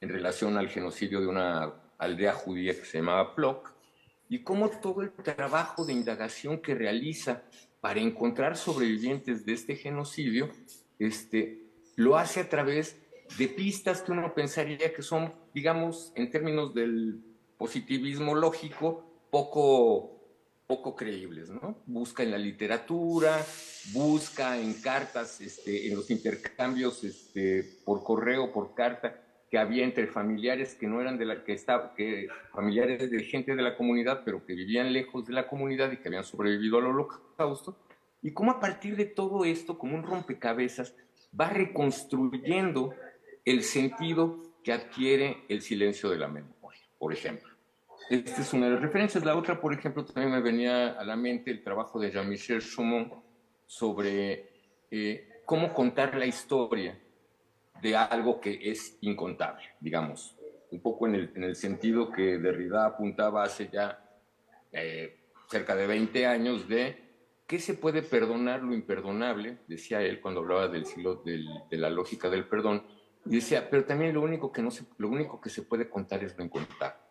en relación al genocidio de una aldea judía que se llamaba Plock. y cómo todo el trabajo de indagación que realiza para encontrar sobrevivientes de este genocidio, lo hace a través de pistas que uno pensaría que son, digamos, en términos del positivismo lógico, poco creíbles, ¿no? Busca en la literatura, busca en cartas, en los intercambios por correo, por carta, que había entre familiares que no eran familiares de gente de la comunidad, pero que vivían lejos de la comunidad y que habían sobrevivido al Holocausto, y cómo a partir de todo esto, como un rompecabezas, va reconstruyendo el sentido que adquiere el silencio de la memoria, por ejemplo. Esta es una de las referencias. La otra, por ejemplo, también me venía a la mente el trabajo de Jean-Michel Chaumont sobre cómo contar la historia de algo que es incontable, digamos, un poco en el sentido que Derrida apuntaba hace ya cerca de 20 años de qué se puede perdonar lo imperdonable, decía él cuando hablaba del siglo de la lógica del perdón, y decía, pero también lo único que se puede contar es lo incontable.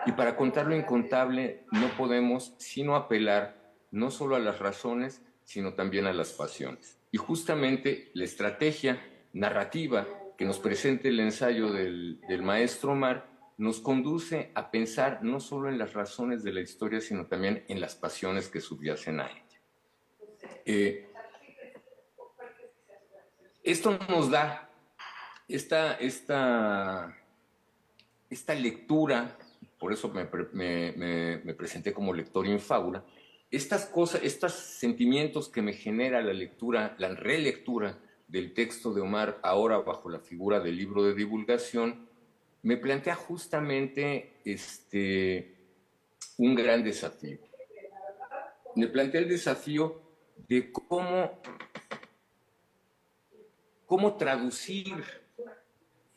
Y para contar lo incontable no podemos sino apelar no solo a las razones, sino también a las pasiones. Y justamente la estrategia narrativa que nos presenta el ensayo del maestro Omar nos conduce a pensar no solo en las razones de la historia, sino también en las pasiones que subyacen a ella. Esto nos da esta lectura, por eso me presenté como lector in fábula, estas cosas, estos sentimientos que me genera la lectura, la relectura del texto de Omar, ahora bajo la figura del libro de divulgación, me plantea justamente un gran desafío. Me plantea el desafío de cómo traducir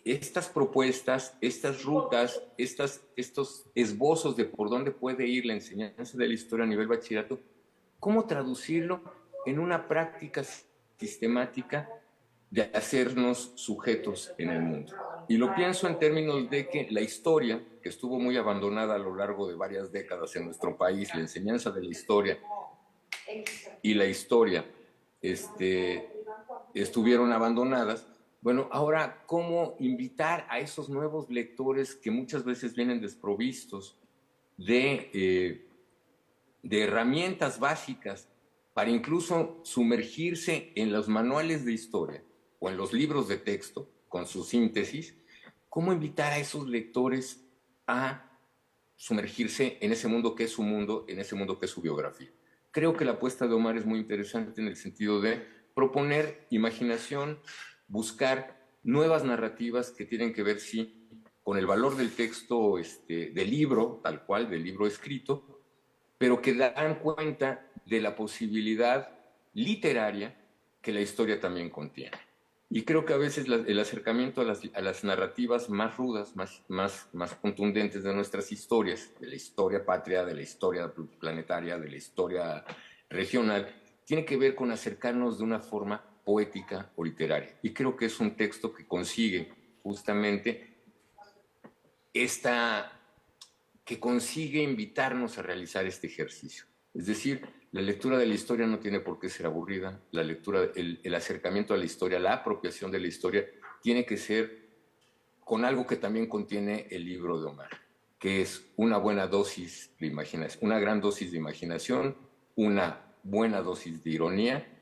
estas propuestas, estas rutas, estos esbozos de por dónde puede ir la enseñanza de la historia a nivel bachillerato, cómo traducirlo en una práctica sistemática de hacernos sujetos en el mundo. Y lo pienso en términos de que la historia, que estuvo muy abandonada a lo largo de varias décadas en nuestro país, la enseñanza de la historia y la historia estuvieron abandonadas. Bueno, ahora, ¿cómo invitar a esos nuevos lectores que muchas veces vienen desprovistos de herramientas básicas para incluso sumergirse en los manuales de historia o en los libros de texto con su síntesis? ¿Cómo invitar a esos lectores a sumergirse en ese mundo que es su mundo, en ese mundo que es su biografía? Creo que la apuesta de Omar es muy interesante en el sentido de proponer imaginación, buscar nuevas narrativas que tienen que ver, sí, con el valor del texto, del libro, tal cual, del libro escrito, pero que dan cuenta de la posibilidad literaria que la historia también contiene. Y creo que a veces el acercamiento a las narrativas más rudas, más contundentes de nuestras historias, de la historia patria, de la historia planetaria, de la historia regional, tiene que ver con acercarnos de una forma poética o literaria. Y creo que es un texto que consigue justamente que consigue invitarnos a realizar este ejercicio. Es decir, la lectura de la historia no tiene por qué ser aburrida, la lectura, el acercamiento a la historia, la apropiación de la historia, tiene que ser con algo que también contiene el libro de Omar, que es una buena dosis de imaginación, una gran dosis de imaginación, una buena dosis de ironía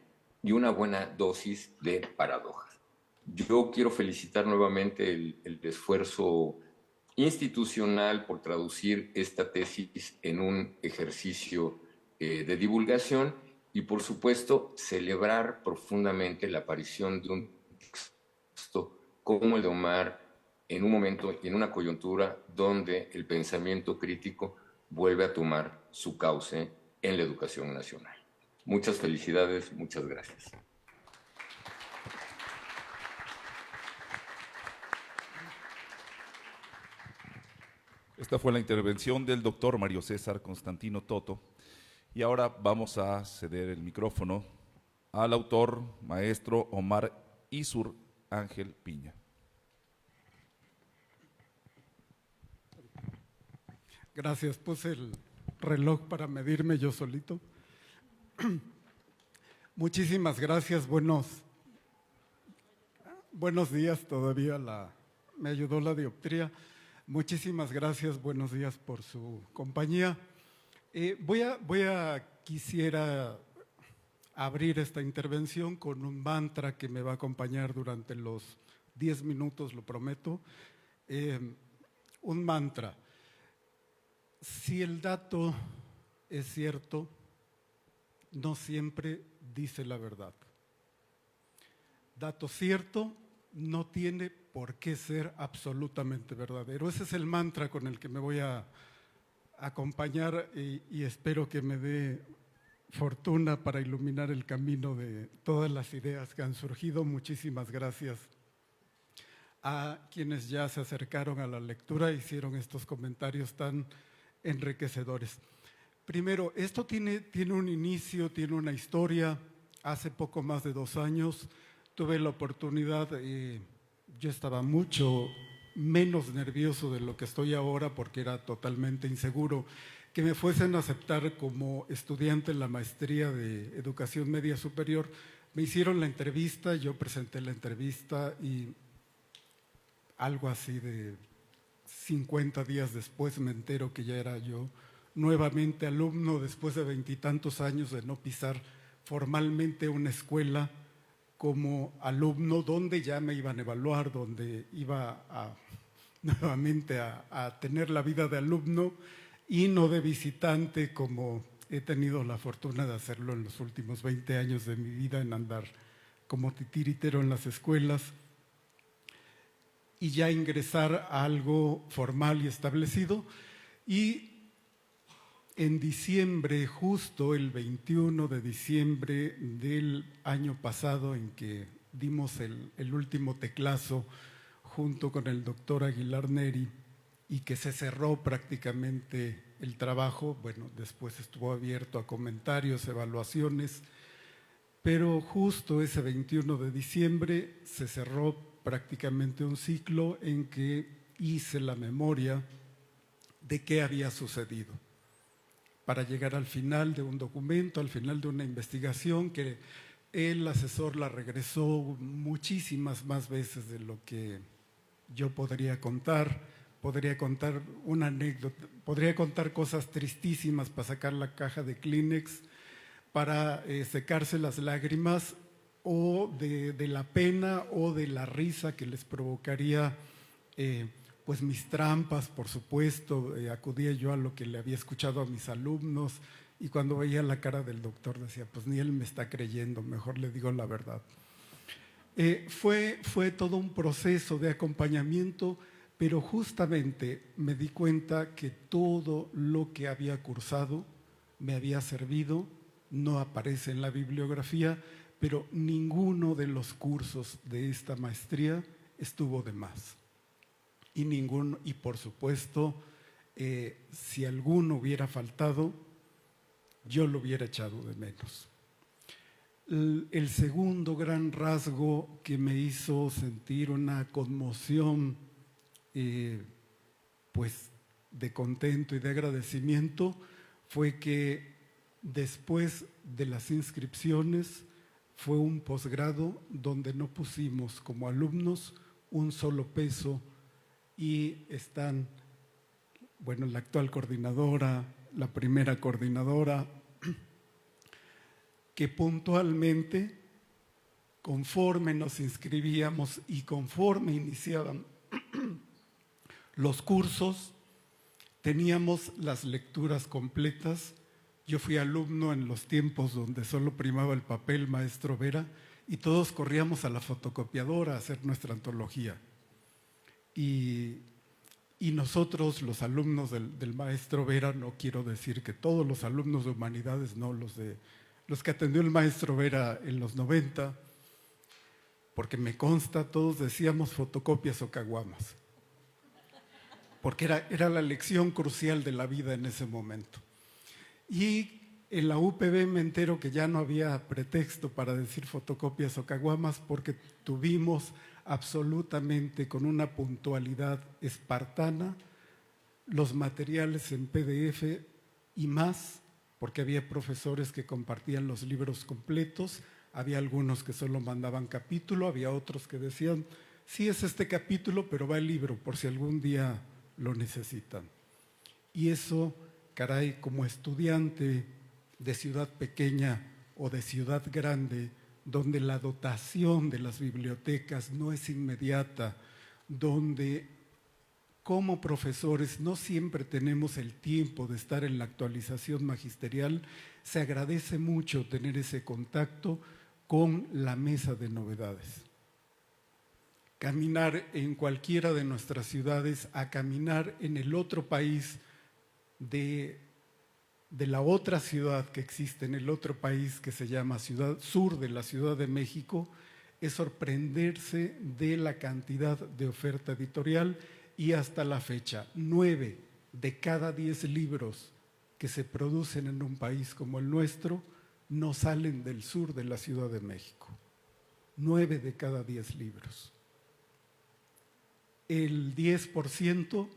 y una buena dosis de paradojas. Yo quiero felicitar nuevamente el esfuerzo institucional por traducir esta tesis en un ejercicio de divulgación y, por supuesto, celebrar profundamente la aparición de un texto como el de Omar en un momento y en una coyuntura donde el pensamiento crítico vuelve a tomar su cauce en la educación nacional. Muchas felicidades, muchas gracias. Esta fue la intervención del doctor Mario César Constantino Toto. Y ahora vamos a ceder el micrófono al autor, maestro Omar Isur Ángel Piña. Gracias. Puse reloj para medirme yo solito. Muchísimas gracias, buenos días, todavía me ayudó la dioptría. Muchísimas gracias, buenos días por su compañía. Quisiera abrir esta intervención con un mantra que me va a acompañar durante los 10 minutos, lo prometo. Un mantra. Si el dato es cierto, no siempre dice la verdad. Dato cierto no tiene por qué ser absolutamente verdadero. Ese es el mantra con el que me voy a acompañar y espero que me dé fortuna para iluminar el camino de todas las ideas que han surgido. Muchísimas gracias a quienes ya se acercaron a la lectura e hicieron estos comentarios tan enriquecedores. Primero, esto tiene un inicio, tiene una historia. Hace poco más de 2 años tuve la oportunidad, yo estaba mucho menos nervioso de lo que estoy ahora porque era totalmente inseguro, que me fuesen a aceptar como estudiante en la maestría de Educación Media Superior. Me hicieron la entrevista, yo presenté la entrevista y algo así de 50 días después me entero que ya era yo nuevamente alumno después de 20 y tantos años de no pisar formalmente una escuela como alumno donde ya me iban a evaluar, donde iba nuevamente a tener la vida de alumno y no de visitante, como he tenido la fortuna de hacerlo en los últimos 20 años de mi vida, en andar como titiritero en las escuelas y ya ingresar a algo formal y establecido. Y en diciembre, justo el 21 de diciembre del año pasado, en que dimos el último teclazo junto con el doctor Aguilar Neri y que se cerró prácticamente el trabajo, bueno, después estuvo abierto a comentarios, evaluaciones, pero justo ese 21 de diciembre se cerró prácticamente un ciclo en que hice la memoria de qué había sucedido, para llegar al final de un documento, al final de una investigación que el asesor la regresó muchísimas más veces de lo que yo podría contar. Podría contar una anécdota, podría contar cosas tristísimas para sacar la caja de Kleenex, para secarse las lágrimas o de la pena o de la risa que les provocaría pues mis trampas, por supuesto. Acudía yo a lo que le había escuchado a mis alumnos y cuando veía la cara del doctor decía, pues ni él me está creyendo, mejor le digo la verdad. Fue todo un proceso de acompañamiento, pero justamente me di cuenta que todo lo que había cursado me había servido. No aparece en la bibliografía, pero ninguno de los cursos de esta maestría estuvo de más. Y por supuesto, si alguno hubiera faltado, yo lo hubiera echado de menos. El segundo gran rasgo que me hizo sentir una conmoción, pues de contento y de agradecimiento, fue que después de las inscripciones fue un posgrado donde no pusimos como alumnos un solo peso. Y están, bueno, la actual coordinadora, la primera coordinadora, que puntualmente, conforme nos inscribíamos y conforme iniciaban los cursos, teníamos las lecturas completas. Yo fui alumno en los tiempos donde solo primaba el papel, maestro Vera, y todos corríamos a la fotocopiadora a hacer nuestra antología. Y nosotros, los alumnos del maestro Vera, no quiero decir que todos los alumnos de humanidades, no, los que atendió el maestro Vera en los 90, porque me consta, todos decíamos fotocopias o caguamas, porque era la lección crucial de la vida en ese momento. Y en la UPB me entero que ya no había pretexto para decir fotocopias o caguamas, porque tuvimos absolutamente, con una puntualidad espartana, los materiales en PDF y más, porque había profesores que compartían los libros completos, había algunos que solo mandaban capítulo, había otros que decían, sí es este capítulo, pero va el libro por si algún día lo necesitan. Y eso, caray, como estudiante de ciudad pequeña o de ciudad grande, donde la dotación de las bibliotecas no es inmediata, donde como profesores no siempre tenemos el tiempo de estar en la actualización magisterial, se agradece mucho tener ese contacto con la mesa de novedades. Caminar en cualquiera de nuestras ciudades, a caminar en el otro país de la otra ciudad que existe, en el otro país que se llama Ciudad Sur de la Ciudad de México, es sorprenderse de la cantidad de oferta editorial. Y hasta la fecha, 9 de cada 10 libros que se producen en un país como el nuestro no salen del sur de la Ciudad de México. 9 de cada 10 libros. El 10%,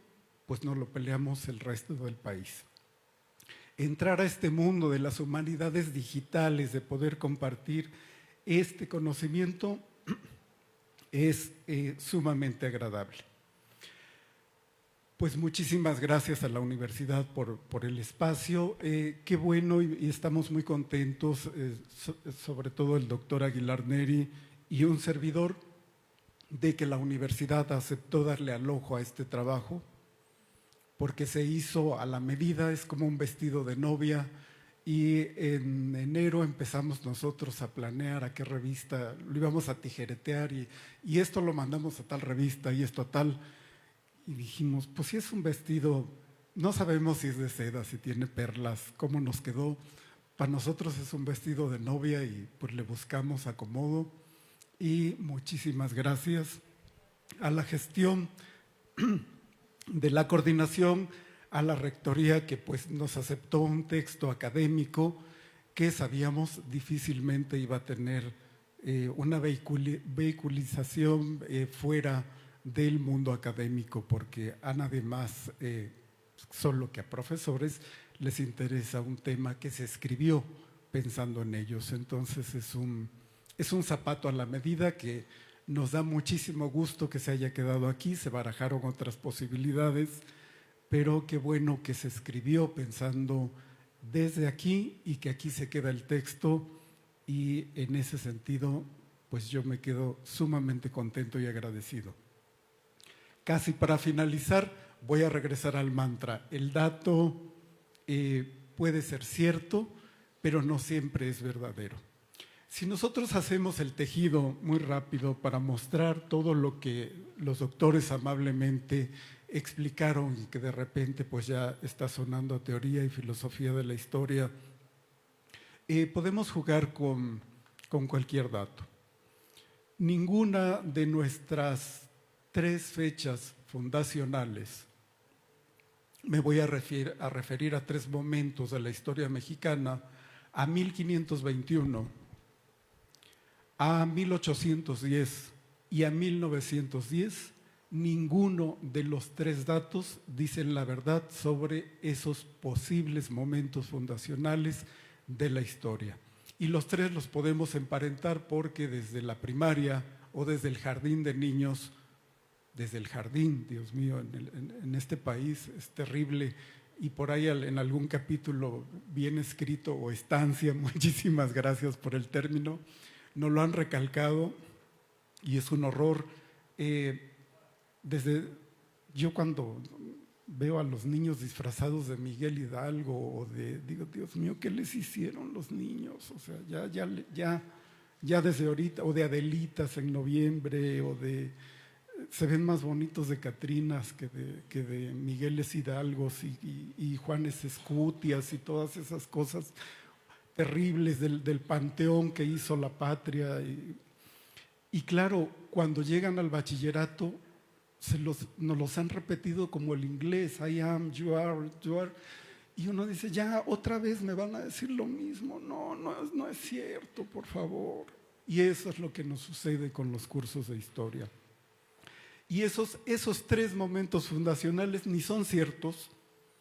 pues no lo peleamos el resto del país. Entrar a este mundo de las humanidades digitales, de poder compartir este conocimiento, es sumamente agradable. Pues muchísimas gracias a la universidad por el espacio. Qué bueno y estamos muy contentos, sobre todo el doctor Aguilar Neri y un servidor, de que la universidad aceptó darle al ojo a este trabajo, porque se hizo a la medida, es como un vestido de novia, y en enero empezamos nosotros a planear a qué revista, lo íbamos a tijeretear y esto lo mandamos a tal revista y esto a tal. Y dijimos, pues si es un vestido, no sabemos si es de seda, si tiene perlas, cómo nos quedó. Para nosotros es un vestido de novia y pues le buscamos acomodo. Y muchísimas gracias a la gestión de la coordinación, a la rectoría que pues nos aceptó un texto académico que sabíamos difícilmente iba a tener una vehiculización fuera del mundo académico, porque a nadie más, solo que a profesores, les interesa un tema que se escribió pensando en ellos. Entonces es un zapato a la medida que nos da muchísimo gusto que se haya quedado aquí. Se barajaron otras posibilidades, pero qué bueno que se escribió pensando desde aquí y que aquí se queda el texto, y en ese sentido pues yo me quedo sumamente contento y agradecido. Casi para finalizar, voy a regresar al mantra. El dato puede ser cierto, pero no siempre es verdadero. Si nosotros hacemos el tejido muy rápido para mostrar todo lo que los doctores amablemente explicaron y que de repente pues ya está sonando a teoría y filosofía de la historia, podemos jugar con cualquier dato. Ninguna de nuestras 3 fechas fundacionales, me voy a referir a 3 momentos de la historia mexicana, a 1521, a 1810 y a 1910, ninguno de los 3 datos dicen la verdad sobre esos posibles momentos fundacionales de la historia. Y los 3 los podemos emparentar porque desde la primaria o desde el jardín de niños, desde el jardín, Dios mío, en este país es terrible, y por ahí en algún capítulo bien escrito, o estancia, muchísimas gracias por el término, nos lo han recalcado y es un horror. Yo cuando veo a los niños disfrazados de Miguel Hidalgo, digo, Dios mío, ¿qué les hicieron los niños? O sea, ya desde ahorita, o de Adelitas en noviembre, se ven más bonitos de Catrinas que de Migueles Hidalgos y Juanes Escutias y todas esas cosas terribles del panteón que hizo la patria. Y claro, cuando llegan al bachillerato, nos los han repetido como el inglés, I am, you are, y uno dice, ya otra vez me van a decir lo mismo. No es cierto, por favor. Y eso es lo que nos sucede con los cursos de historia. Y esos 3 momentos fundacionales ni son ciertos,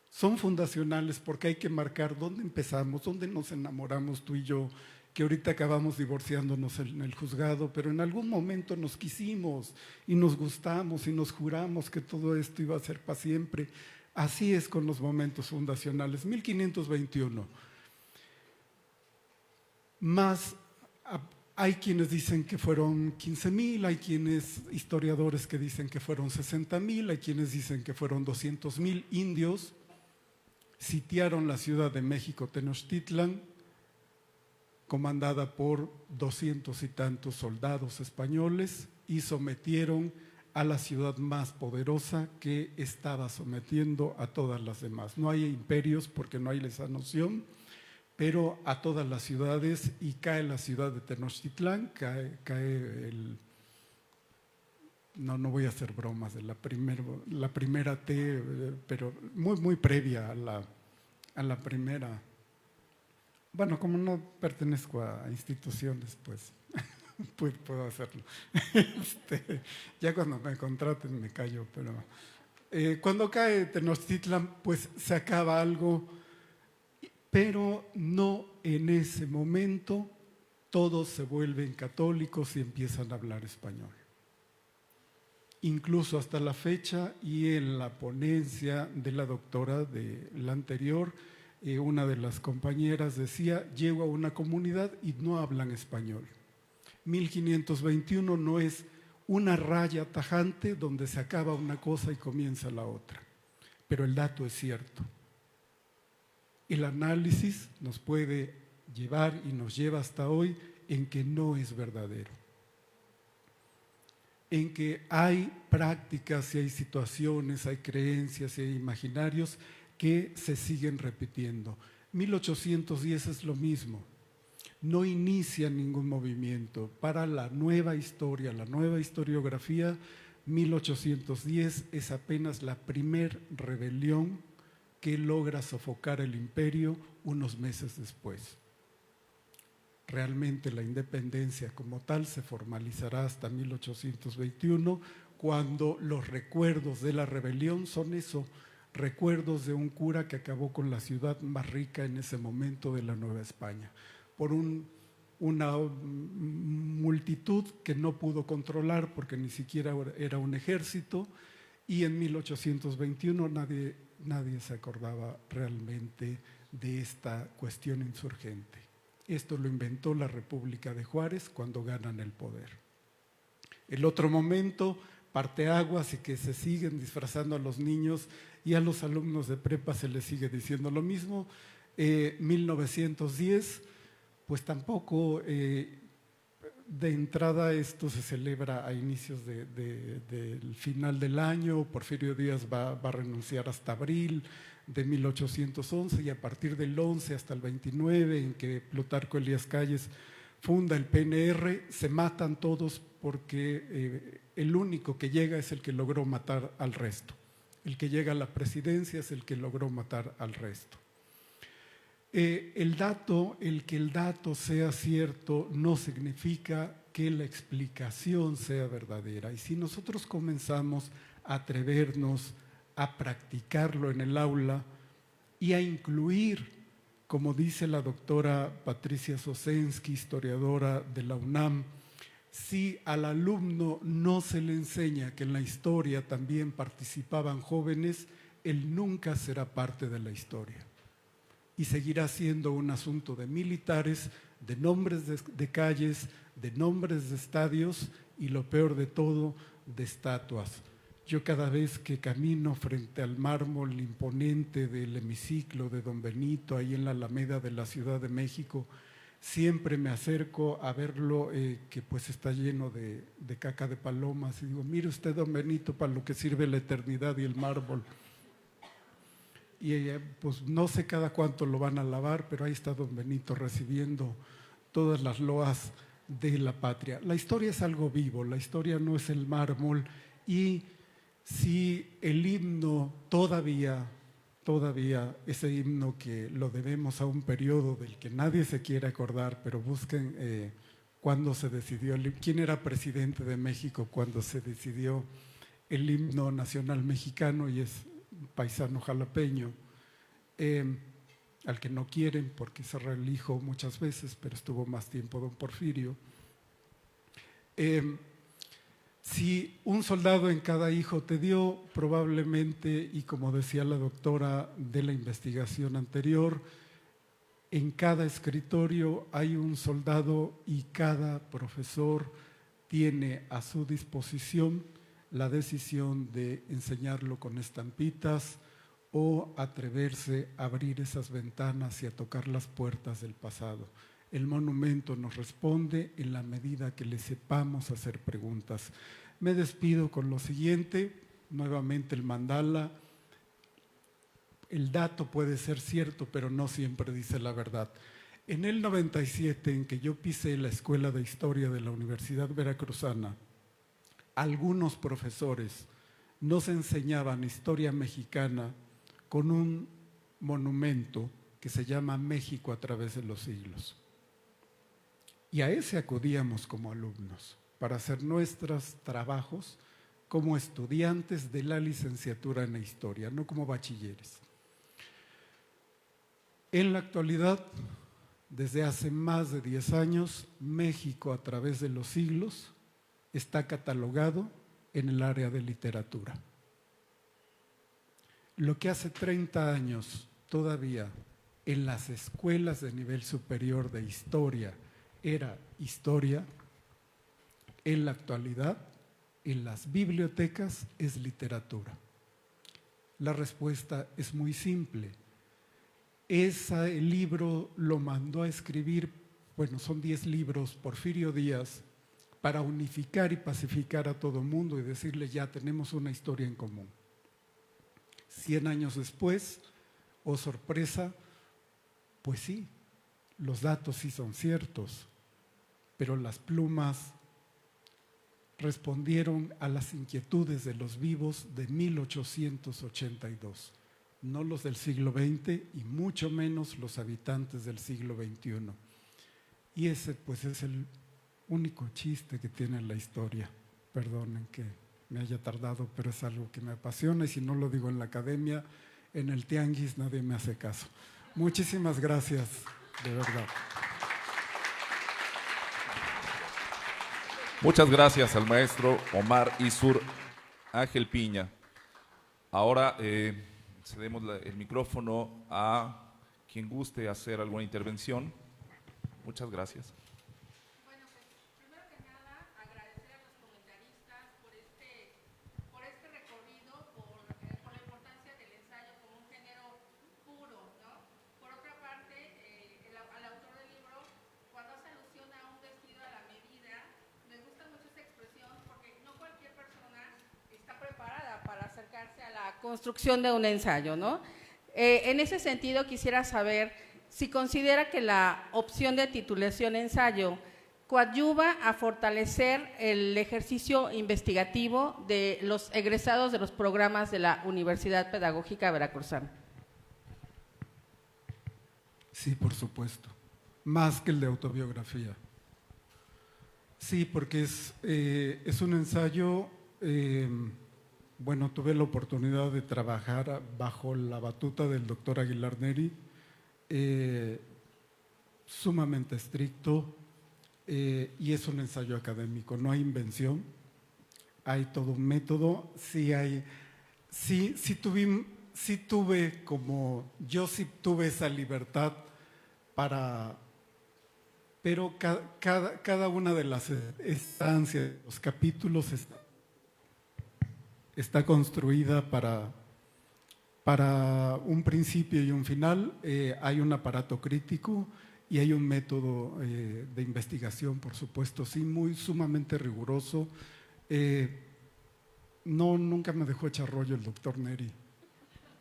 Son fundacionales porque hay que marcar dónde empezamos, dónde nos enamoramos tú y yo, que ahorita acabamos divorciándonos en el juzgado, pero en algún momento nos quisimos y nos gustamos y nos juramos que todo esto iba a ser para siempre. Así es con los momentos fundacionales. 1521. Más, hay quienes dicen que fueron 15,000, hay quienes, historiadores que dicen que fueron 60,000, hay quienes dicen que fueron 200,000 indios. Sitiaron la Ciudad de México, Tenochtitlan, comandada por 200 y tantos soldados españoles, y sometieron a la ciudad más poderosa que estaba sometiendo a todas las demás. No hay imperios porque no hay esa noción, pero a todas las ciudades, y cae la ciudad de Tenochtitlán, cae el... No voy a hacer bromas de la primera T, pero muy previa a la primera. Bueno, como no pertenezco a instituciones, pues puedo hacerlo. Ya cuando me contraten me callo, pero cuando cae Tenochtitlan, pues se acaba algo, pero no en ese momento todos se vuelven católicos y empiezan a hablar español. Incluso hasta la fecha, y en la ponencia de la doctora de la anterior, una de las compañeras decía: llego a una comunidad y no hablan español. 1521 no es una raya tajante donde se acaba una cosa y comienza la otra, pero el dato es cierto. El análisis nos puede llevar y nos lleva hasta hoy en que no es verdadero, en que hay prácticas y hay situaciones, hay creencias y hay imaginarios que se siguen repitiendo. 1810 es lo mismo. No inicia ningún movimiento. Para la nueva historia, la nueva historiografía, 1810 es apenas la primer rebelión que logra sofocar el imperio unos meses después. Realmente la independencia como tal se formalizará hasta 1821, cuando los recuerdos de la rebelión son eso, recuerdos de un cura que acabó con la ciudad más rica en ese momento de la Nueva España, por una multitud que no pudo controlar porque ni siquiera era un ejército, y en 1821 nadie se acordaba realmente de esta cuestión insurgente. Esto lo inventó la República de Juárez cuando ganan el poder. El otro momento, parteaguas, y que se siguen disfrazando a los niños y a los alumnos de prepa se les sigue diciendo lo mismo. 1910, pues tampoco, de entrada esto se celebra a inicios del final del año. Porfirio Díaz va a renunciar hasta abril de 1811, y a partir del 11 hasta el 29, en que Plutarco Elías Calles funda el PNR, se matan todos porque el único que llega es el que logró matar al resto. El que llega a la presidencia es el que logró matar al resto. El que el dato sea cierto no significa que la explicación sea verdadera. Y si nosotros comenzamos a atrevernos a practicarlo en el aula y a incluir, como dice la doctora Patricia Sosensky, historiadora de la UNAM, si al alumno no se le enseña que en la historia también participaban jóvenes, él nunca será parte de la historia. Y seguirá siendo un asunto de militares, de nombres de calles, de nombres de estadios y, lo peor de todo, de estatuas. Yo cada vez que camino frente al mármol imponente del hemiciclo de Don Benito, ahí en la Alameda de la Ciudad de México, siempre me acerco a verlo, que pues está lleno de caca de palomas, y digo: mire usted, Don Benito, para lo que sirve la eternidad y el mármol. Y pues no sé cada cuánto lo van a lavar, pero ahí está Don Benito recibiendo todas las loas de la patria. La historia es algo vivo, la historia no es el mármol, y si el himno todavía ese himno que lo debemos a un periodo del que nadie se quiere acordar, pero busquen cuándo se decidió, quién era presidente de México cuando se decidió el himno nacional mexicano, y es paisano jalapeño, al que no quieren porque se reelijo muchas veces, pero estuvo más tiempo don Porfirio. Si un soldado en cada hijo te dio, probablemente, y como decía la doctora de la investigación anterior, en cada escritorio hay un soldado y cada profesor tiene a su disposición la decisión de enseñarlo con estampitas o atreverse a abrir esas ventanas y a tocar las puertas del pasado. El monumento nos responde en la medida que le sepamos hacer preguntas. Me despido con lo siguiente, nuevamente el mandala. El dato puede ser cierto, pero no siempre dice la verdad. En el 97, en que yo pisé la Escuela de Historia de la Universidad Veracruzana, algunos profesores nos enseñaban historia mexicana con un monumento que se llama México a través de los siglos. Y a ese acudíamos como alumnos para hacer nuestros trabajos como estudiantes de la licenciatura en historia, no como bachilleres. En la actualidad, desde hace más de 10 años, México a través de los siglos está catalogado en el área de literatura. Lo que hace 30 años todavía en las escuelas de nivel superior de historia era historia, en la actualidad en las bibliotecas es literatura. La respuesta es muy simple. El libro lo mandó a escribir, bueno, son 10 libros, Porfirio Díaz, para unificar y pacificar a todo mundo y decirle ya tenemos una historia en común. 100 años después, oh sorpresa, pues sí, los datos sí son ciertos, pero las plumas respondieron a las inquietudes de los vivos de 1882, no los del siglo XX y mucho menos los habitantes del siglo XXI. Y ese pues es el único chiste que tiene la historia. Perdonen que me haya tardado, pero es algo que me apasiona y si no lo digo en la academia, en el tianguis nadie me hace caso. Muchísimas gracias, de verdad. Muchas gracias al maestro Omar Isur Ángel Piña. Ahora cedemos el micrófono a quien guste hacer alguna intervención. Muchas gracias. Bueno, pues primero que nada agradecer a los comentaristas por este recorrido, por la importancia del ensayo como un género puro, ¿no? Por otra parte, al autor del libro, cuando hace alusión a un vestido a la medida, me gusta mucho esa expresión porque no cualquier persona está preparada para acercarse a la construcción de un ensayo, ¿no? En ese sentido quisiera saber si considera que la opción de titulación ensayo coadyuva a fortalecer el ejercicio investigativo de los egresados de los programas de la Universidad Pedagógica Veracruzana. Sí, por supuesto, más que el de autobiografía. Sí, porque es un ensayo, bueno, tuve la oportunidad de trabajar bajo la batuta del doctor Aguilar Neri, sumamente estricto, y es un ensayo académico, no hay invención, hay todo un método, yo sí tuve esa libertad pero cada una de las estancias, los capítulos está construida para un principio y un final. Hay un aparato crítico y hay un método de investigación, por supuesto, sí, sumamente riguroso. Nunca me dejó echar rollo el doctor Neri.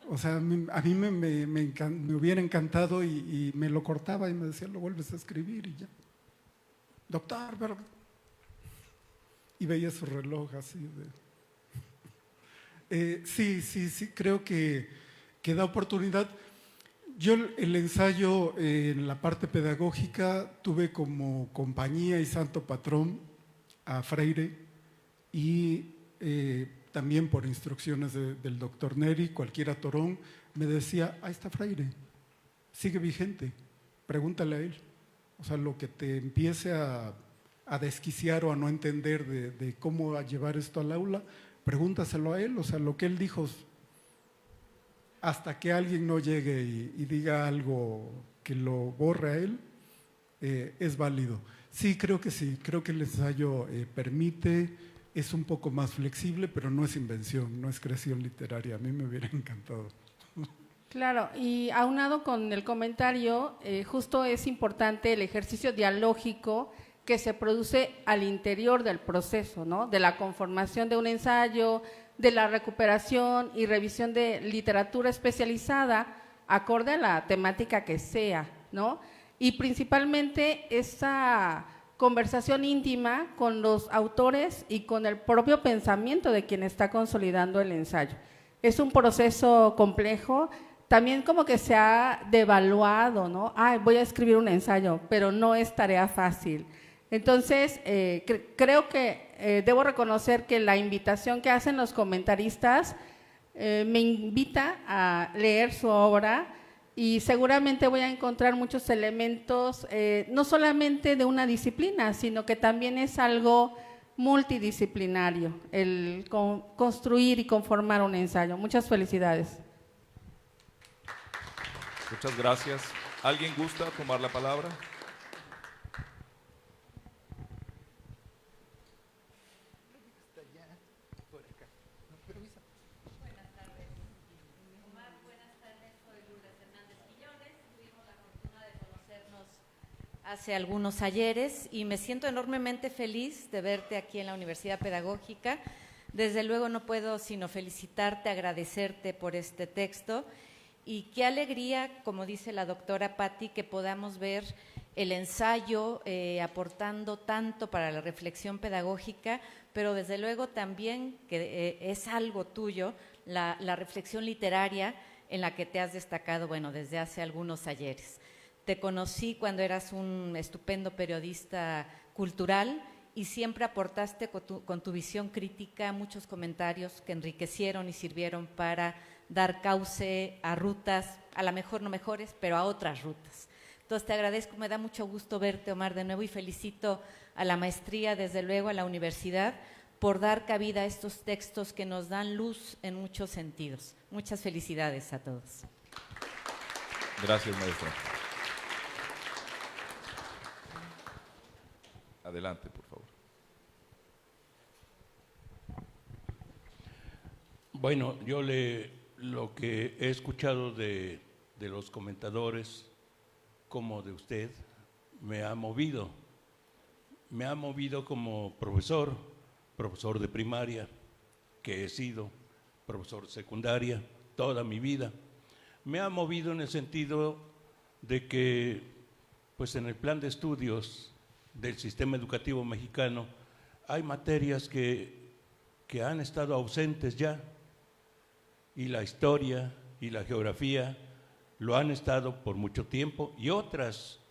O sea, a mí me hubiera encantado y me lo cortaba y me decía, lo vuelves a escribir y ya. Doctor, pero... Y veía su reloj así de... Sí, creo que da oportunidad. Yo el ensayo en la parte pedagógica tuve como compañía y santo patrón a Freire y también por instrucciones del doctor Neri, cualquiera Torón, me decía, ahí está Freire, sigue vigente, pregúntale a él. O sea, lo que te empiece a desquiciar o a no entender de cómo llevar esto al aula, pregúntaselo a él. O sea, lo que él dijo, hasta que alguien no llegue y diga algo que lo borre a él, es válido. Sí, creo que el ensayo permite, es un poco más flexible, pero no es invención, no es creación literaria. A mí me hubiera encantado. Claro, y aunado con el comentario, justo es importante el ejercicio dialógico que se produce al interior del proceso, ¿no? De la conformación de un ensayo, de la recuperación y revisión de literatura especializada acorde a la temática que sea, ¿no? Y principalmente esa conversación íntima con los autores y con el propio pensamiento de quien está consolidando el ensayo. Es un proceso complejo. También como que se ha devaluado, ¿no? Voy a escribir un ensayo, pero no es tarea fácil. Entonces, creo que debo reconocer que la invitación que hacen los comentaristas me invita a leer su obra y seguramente voy a encontrar muchos elementos, no solamente de una disciplina, sino que también es algo multidisciplinario, el construir y conformar un ensayo. Muchas felicidades. Muchas gracias. ¿Alguien gusta tomar la palabra? Buenas tardes, Omar. Buenas tardes, soy Lourdes Hernández Quiñones. Tuvimos la fortuna de conocernos hace algunos ayeres y me siento enormemente feliz de verte aquí en la Universidad Pedagógica. Desde luego no puedo sino felicitarte, agradecerte por este texto. Y qué alegría, como dice la doctora Patti, que podamos ver el ensayo aportando tanto para la reflexión pedagógica, pero desde luego también que es algo tuyo, la reflexión literaria en la que te has destacado, bueno, desde hace algunos ayeres. Te conocí cuando eras un estupendo periodista cultural y siempre aportaste con tu visión crítica muchos comentarios que enriquecieron y sirvieron para dar cauce a rutas, a lo mejor no mejores, pero a otras rutas. Entonces te agradezco, me da mucho gusto verte, Omar, de nuevo, y felicito a la maestría, desde luego a la universidad, por dar cabida a estos textos que nos dan luz en muchos sentidos. Muchas felicidades a todos. Gracias, maestra. Adelante, por favor. Bueno, lo que he escuchado de los comentadores, como de usted, me ha movido como profesor de primaria, que he sido profesor de secundaria toda mi vida. Me ha movido en el sentido de que, pues en el plan de estudios del sistema educativo mexicano, hay materias que han estado ausentes ya, y la historia y la geografía lo han estado por mucho tiempo, y otros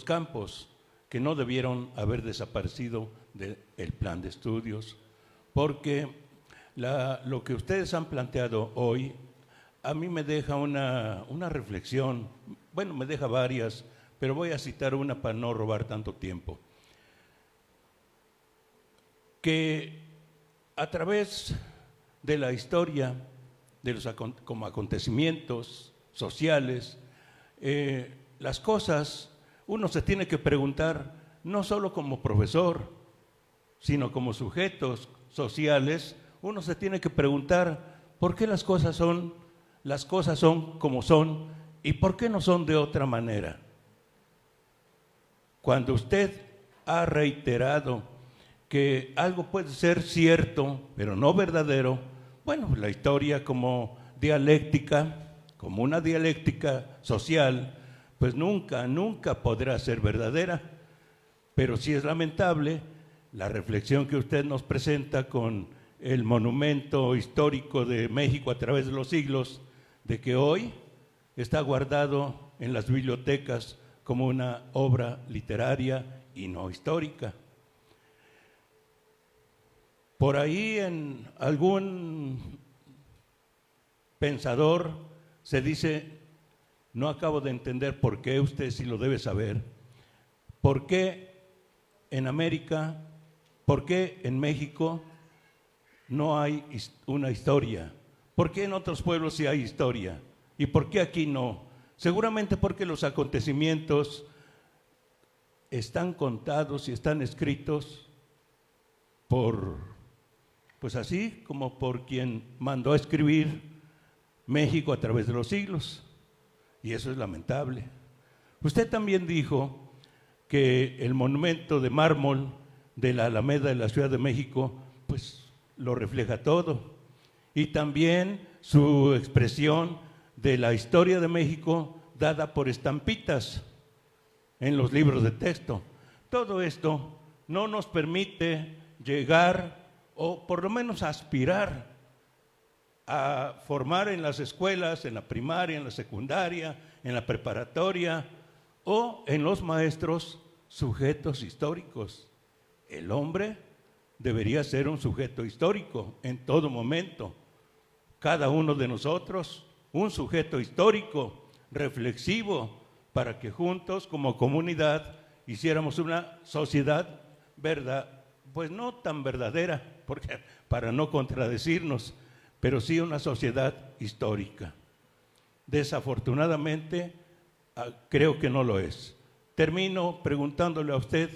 campos que no debieron haber desaparecido del plan de estudios, porque lo que ustedes han planteado hoy a mí me deja una reflexión, bueno, me deja varias, pero voy a citar una para no robar tanto tiempo. Que a través de la historia, de los como acontecimientos sociales, las cosas, uno se tiene que preguntar, no solo como profesor, sino como sujetos sociales, uno se tiene que preguntar por qué las cosas son como son y por qué no son de otra manera. Cuando usted ha reiterado que algo puede ser cierto, pero no verdadero, bueno, la historia como dialéctica, como una dialéctica social, pues nunca podrá ser verdadera. Pero sí es lamentable la reflexión que usted nos presenta con el monumento histórico de México a través de los siglos, de que hoy está guardado en las bibliotecas como una obra literaria y no histórica. Por ahí en algún pensador se dice, no acabo de entender por qué, usted sí lo debe saber, por qué en América, por qué en México no hay una historia, por qué en otros pueblos sí hay historia y por qué aquí no. Seguramente porque los acontecimientos están contados y están escritos por, pues así como por quien mandó a escribir México a través de los siglos, y eso es lamentable. Usted también dijo que el monumento de mármol de la Alameda de la Ciudad de México, pues lo refleja todo, y también su expresión de la historia de México dada por estampitas en los libros de texto. Todo esto no nos permite llegar, o por lo menos aspirar, a formar en las escuelas, en la primaria, en la secundaria, en la preparatoria o en los maestros, sujetos históricos. El hombre debería ser un sujeto histórico en todo momento. Cada uno de nosotros, un sujeto histórico, reflexivo, para que juntos, como comunidad, hiciéramos una sociedad pues no tan verdadera, porque, para no contradecirnos, pero sí una sociedad histórica. Desafortunadamente, creo que no lo es. Termino preguntándole a usted,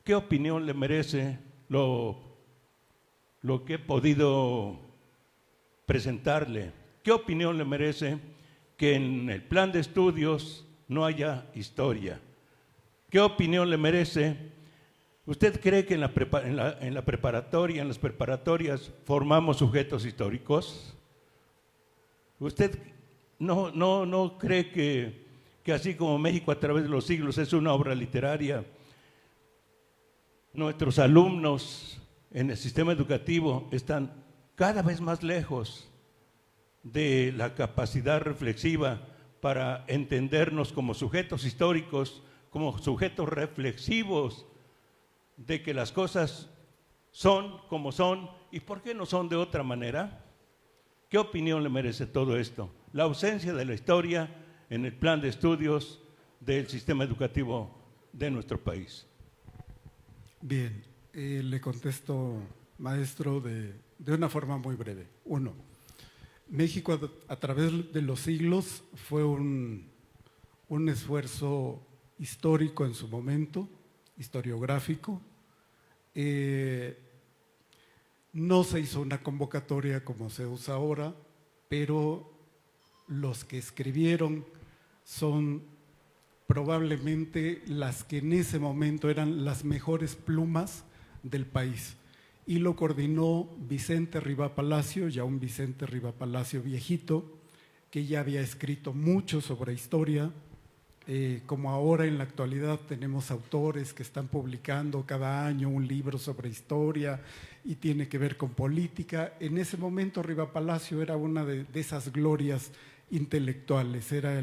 ¿qué opinión le merece lo que he podido presentarle? ¿Qué opinión le merece que en el plan de estudios no haya historia? ¿Qué opinión le merece? ¿Usted cree que en la preparatoria, en las preparatorias, formamos sujetos históricos? ¿Usted no cree que así como México a través de los siglos es una obra literaria, nuestros alumnos en el sistema educativo están cada vez más lejos de la capacidad reflexiva para entendernos como sujetos históricos, como sujetos reflexivos de que las cosas son como son y por qué no son de otra manera? ¿Qué opinión le merece todo esto? La ausencia de la historia en el plan de estudios del sistema educativo de nuestro país. Bien, le contesto, maestro, de una forma muy breve. Uno, México a través de los siglos fue un esfuerzo histórico en su momento, historiográfico. No se hizo una convocatoria como se usa ahora, pero los que escribieron son probablemente las que en ese momento eran las mejores plumas del país. Y lo coordinó Vicente Riva Palacio, ya un Vicente Riva Palacio viejito, que ya había escrito mucho sobre historia. Como ahora en la actualidad tenemos autores que están publicando cada año un libro sobre historia y tiene que ver con política. En ese momento Riva Palacio era una de esas glorias intelectuales, era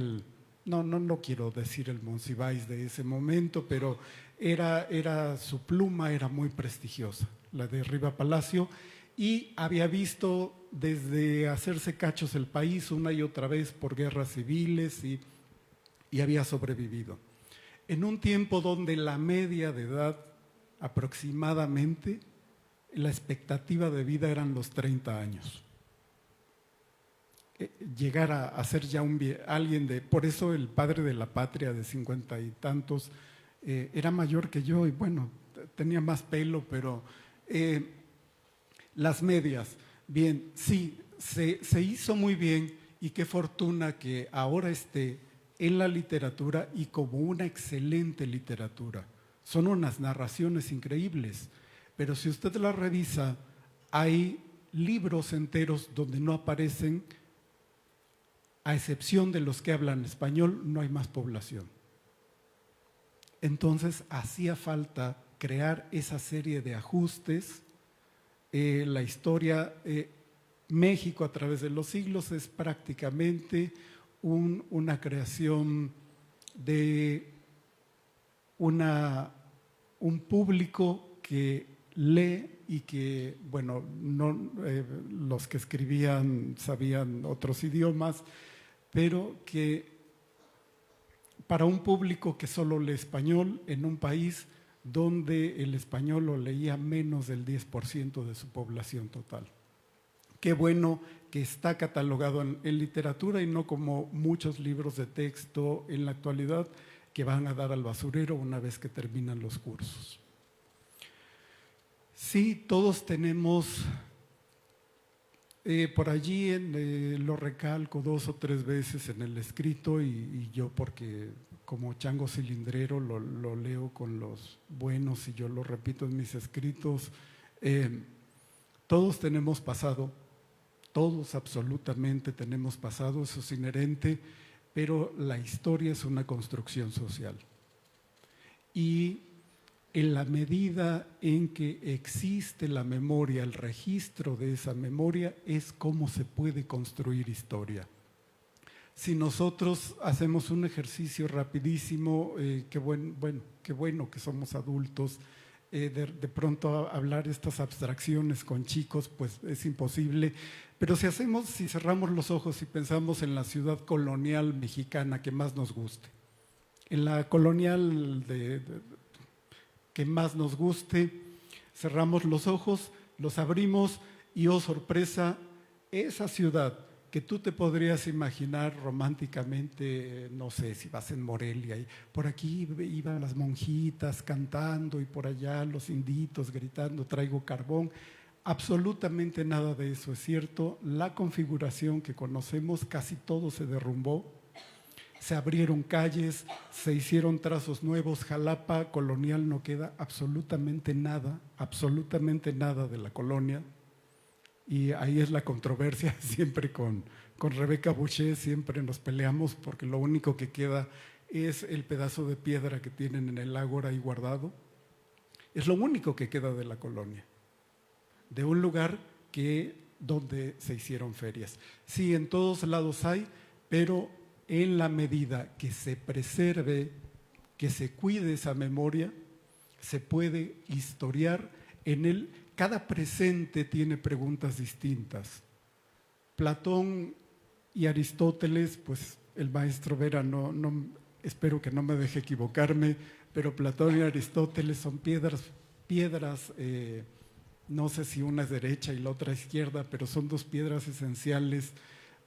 no quiero decir el Monsiváis de ese momento, pero su pluma era muy prestigiosa, la de Riva Palacio, y había visto desde hacerse cachos el país una y otra vez por guerras civiles y había sobrevivido. En un tiempo donde la media de edad aproximadamente, la expectativa de vida eran los 30 años. Llegar a ser ya alguien por eso el padre de la patria de 50 y tantos era mayor que yo y bueno, tenía más pelo, pero las medias, bien, sí, se hizo muy bien y qué fortuna que ahora esté en la literatura y como una excelente literatura. Son unas narraciones increíbles, pero si usted las revisa, hay libros enteros donde no aparecen, a excepción de los que hablan español, no hay más población. Entonces hacía falta crear esa serie de ajustes. La historia, México a través de los siglos es prácticamente una creación de un público que lee y que, bueno, los que escribían sabían otros idiomas, pero que para un público que solo lee español en un país donde el español lo leía menos del 10% de su población total. Qué bueno que está catalogado en literatura y no como muchos libros de texto en la actualidad que van a dar al basurero una vez que terminan los cursos. Sí, todos tenemos, por allí lo recalco 2 o 3 veces en el escrito y yo porque como chango cilindrero lo leo con los buenos y yo lo repito en mis escritos. Todos tenemos pasado, todos absolutamente tenemos pasado, eso es inherente, pero la historia es una construcción social. Y en la medida en que existe la memoria, el registro de esa memoria, es cómo se puede construir historia. Si nosotros hacemos un ejercicio rapidísimo, qué bueno que somos adultos, de pronto hablar estas abstracciones con chicos, pues es imposible, pero si cerramos los ojos y pensamos en la ciudad colonial mexicana que más nos guste, en la colonial que más nos guste, cerramos los ojos, los abrimos y oh sorpresa, esa ciudad que tú te podrías imaginar románticamente, no sé, si vas en Morelia, y por aquí iban las monjitas cantando y por allá los inditos gritando, traigo carbón. Absolutamente nada de eso es cierto. La configuración que conocemos, casi todo se derrumbó. Se abrieron calles, se hicieron trazos nuevos. Jalapa colonial no queda absolutamente nada de la colonia. Y ahí es la controversia, siempre con Rebeca Boucher, siempre nos peleamos porque lo único que queda es el pedazo de piedra que tienen en el ágora ahí guardado. Es lo único que queda de la colonia, de un lugar donde se hicieron ferias. Sí, en todos lados hay, pero en la medida que se preserve, que se cuide esa memoria, se puede historiar en él. Cada presente tiene preguntas distintas. Platón y Aristóteles, pues el maestro Vera, espero que no me deje equivocarme, pero Platón y Aristóteles son piedras, no sé si una es derecha y la otra izquierda, pero son 2 piedras esenciales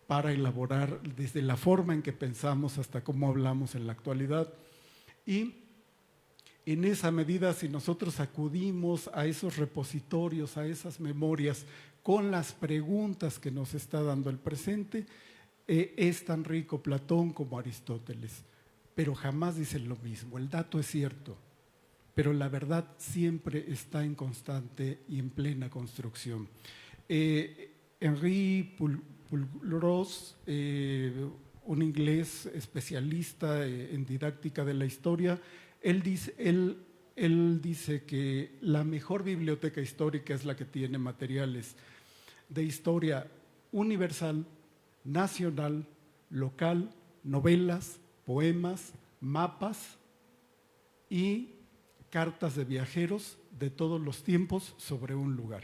para elaborar desde la forma en que pensamos hasta cómo hablamos en la actualidad. Y en esa medida, si nosotros acudimos a esos repositorios, a esas memorias, con las preguntas que nos está dando el presente, es tan rico Platón como Aristóteles, pero jamás dicen lo mismo. El dato es cierto, pero la verdad siempre está en constante y en plena construcción. Henri Pulgros, un inglés especialista en didáctica de la historia, él dice que la mejor biblioteca histórica es la que tiene materiales de historia universal, nacional, local, novelas, poemas, mapas y cartas de viajeros de todos los tiempos sobre un lugar.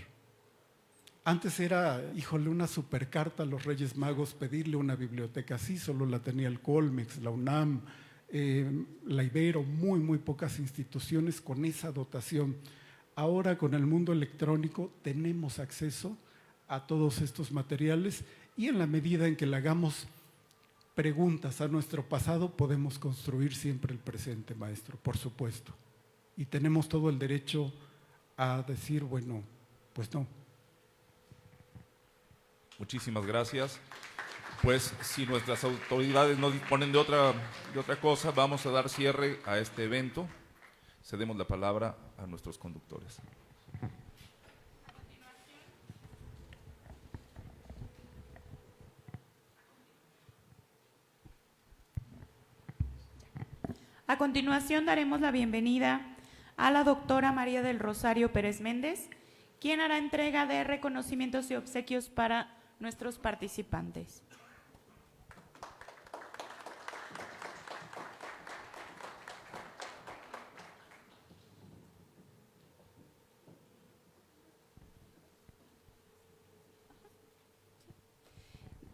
Antes era, una supercarta a los Reyes Magos pedirle una biblioteca así, solo la tenía el Colmex, la UNAM, la Ibero, muy pocas instituciones con esa dotación. Ahora con el mundo electrónico tenemos acceso a todos estos materiales y en la medida en que le hagamos preguntas a nuestro pasado podemos construir siempre el presente, maestro, por supuesto. Y tenemos todo el derecho a decir, bueno, pues no. Muchísimas gracias. Pues si nuestras autoridades no disponen de otra cosa, vamos a dar cierre a este evento. Cedemos la palabra a nuestros conductores. A continuación daremos la bienvenida a la doctora María del Rosario Pérez Méndez, quien hará entrega de reconocimientos y obsequios para nuestros participantes.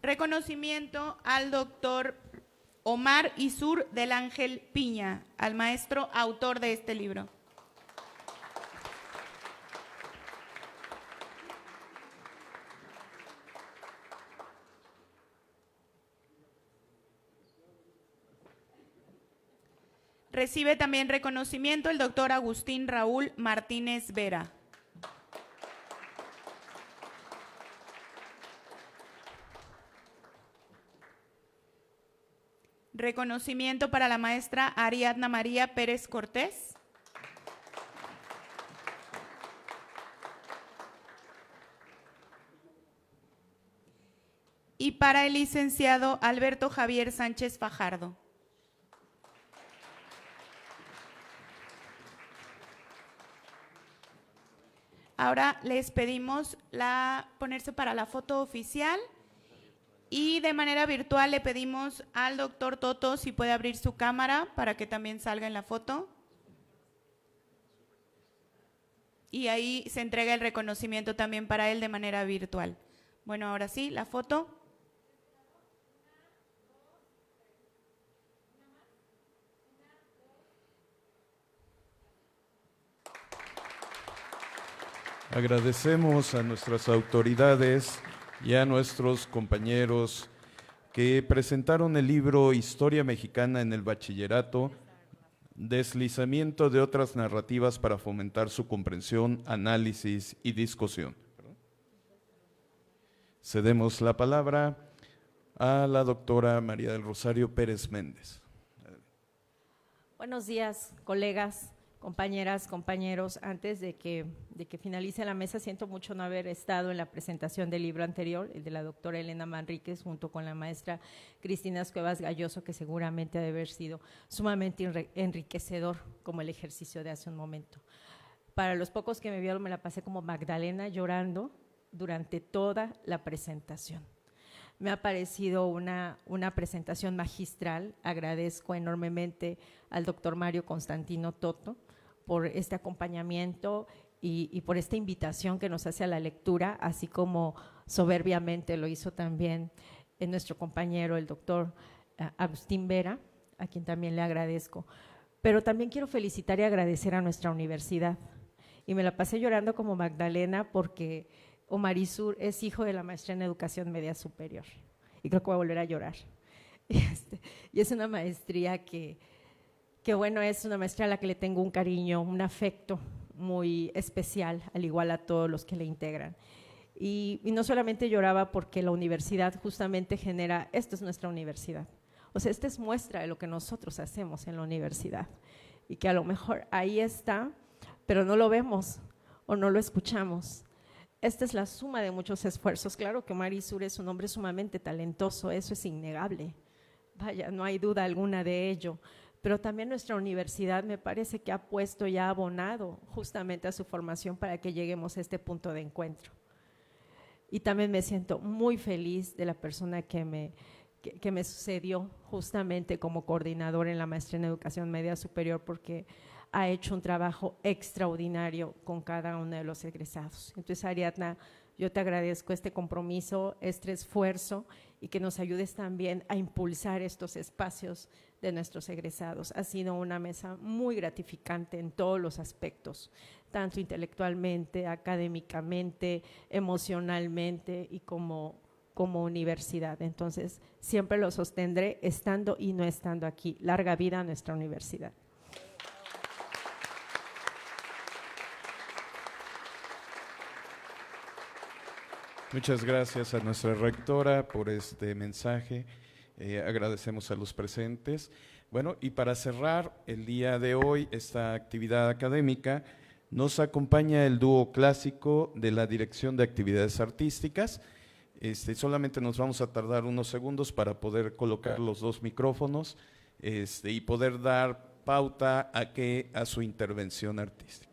Reconocimiento al doctor Omar Isur del Ángel Piña, al maestro autor de este libro. Recibe también reconocimiento el doctor Agustín Raúl Martínez Vera. Reconocimiento para la maestra Ariadna María Pérez Cortés. Y para el licenciado Alberto Javier Sánchez Fajardo. Ahora les pedimos ponerse para la foto oficial y de manera virtual le pedimos al doctor Toto si puede abrir su cámara para que también salga en la foto. Y ahí se entrega el reconocimiento también para él de manera virtual. Bueno, ahora sí, la foto. Agradecemos a nuestras autoridades y a nuestros compañeros que presentaron el libro Historia Mexicana en el Bachillerato, deslizamiento de otras narrativas para fomentar su comprensión, análisis y discusión. Cedemos la palabra a la doctora María del Rosario Pérez Méndez. Buenos días, colegas, compañeras, compañeros. Antes de que finalice la mesa, siento mucho no haber estado en la presentación del libro anterior, el de la doctora Elena Manríquez, junto con la maestra Cristina Cuevas Galloso, que seguramente ha de haber sido sumamente enriquecedor, como el ejercicio de hace un momento. Para los pocos que me vieron, me la pasé como Magdalena llorando durante toda la presentación. Me ha parecido una presentación magistral. Agradezco enormemente al doctor Mario Constantino Toto por este acompañamiento y por esta invitación que nos hace a la lectura, así como soberbiamente lo hizo también nuestro compañero, el doctor Agustín Vera, a quien también le agradezco. Pero también quiero felicitar y agradecer a nuestra universidad. Y me la pasé llorando como Magdalena porque Omar Isur es hijo de la maestra en Educación Media Superior. Y creo que voy a volver a llorar. Y es una maestría que bueno, es una maestría a la que le tengo un cariño, un afecto muy especial, al igual a todos los que le integran. Y no solamente lloraba porque la universidad justamente genera, esta es nuestra universidad. O sea, esta es muestra de lo que nosotros hacemos en la universidad. Y que a lo mejor ahí está, pero no lo vemos o no lo escuchamos. Esta es la suma de muchos esfuerzos. Claro que Omar Isur es un hombre sumamente talentoso, eso es innegable. Vaya, no hay duda alguna de ello. Pero también nuestra universidad me parece que ha puesto y ha abonado justamente a su formación para que lleguemos a este punto de encuentro. Y también me siento muy feliz de la persona que me sucedió justamente como coordinador en la maestría en Educación Media Superior, porque ha hecho un trabajo extraordinario con cada uno de los egresados. Entonces, Ariadna, yo te agradezco este compromiso, este esfuerzo y que nos ayudes también a impulsar estos espacios de nuestros egresados. Ha sido una mesa muy gratificante en todos los aspectos, tanto intelectualmente, académicamente, emocionalmente y como universidad. Entonces, siempre lo sostendré estando y no estando aquí. Larga vida a nuestra universidad. Muchas gracias a nuestra rectora por este mensaje. Agradecemos a los presentes. Bueno, y para cerrar el día de hoy esta actividad académica, nos acompaña el dúo clásico de la Dirección de Actividades Artísticas. Solamente nos vamos a tardar unos segundos para poder colocar los dos micrófonos y poder dar pauta a su intervención artística.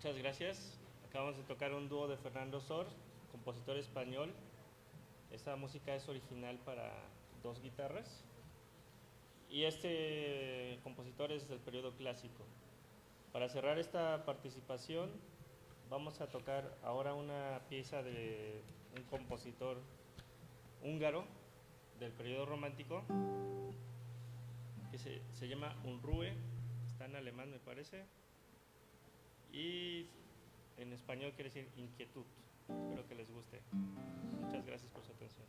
Muchas gracias. Acabamos de tocar un dúo de Fernando Sor, compositor español. Esta música es original para 2 guitarras. Y este compositor es del periodo clásico. Para cerrar esta participación, vamos a tocar ahora una pieza de un compositor húngaro del periodo romántico que se llama Unruhe, está en alemán me parece, y en español quiere decir inquietud. Espero que les guste. Muchas gracias por su atención.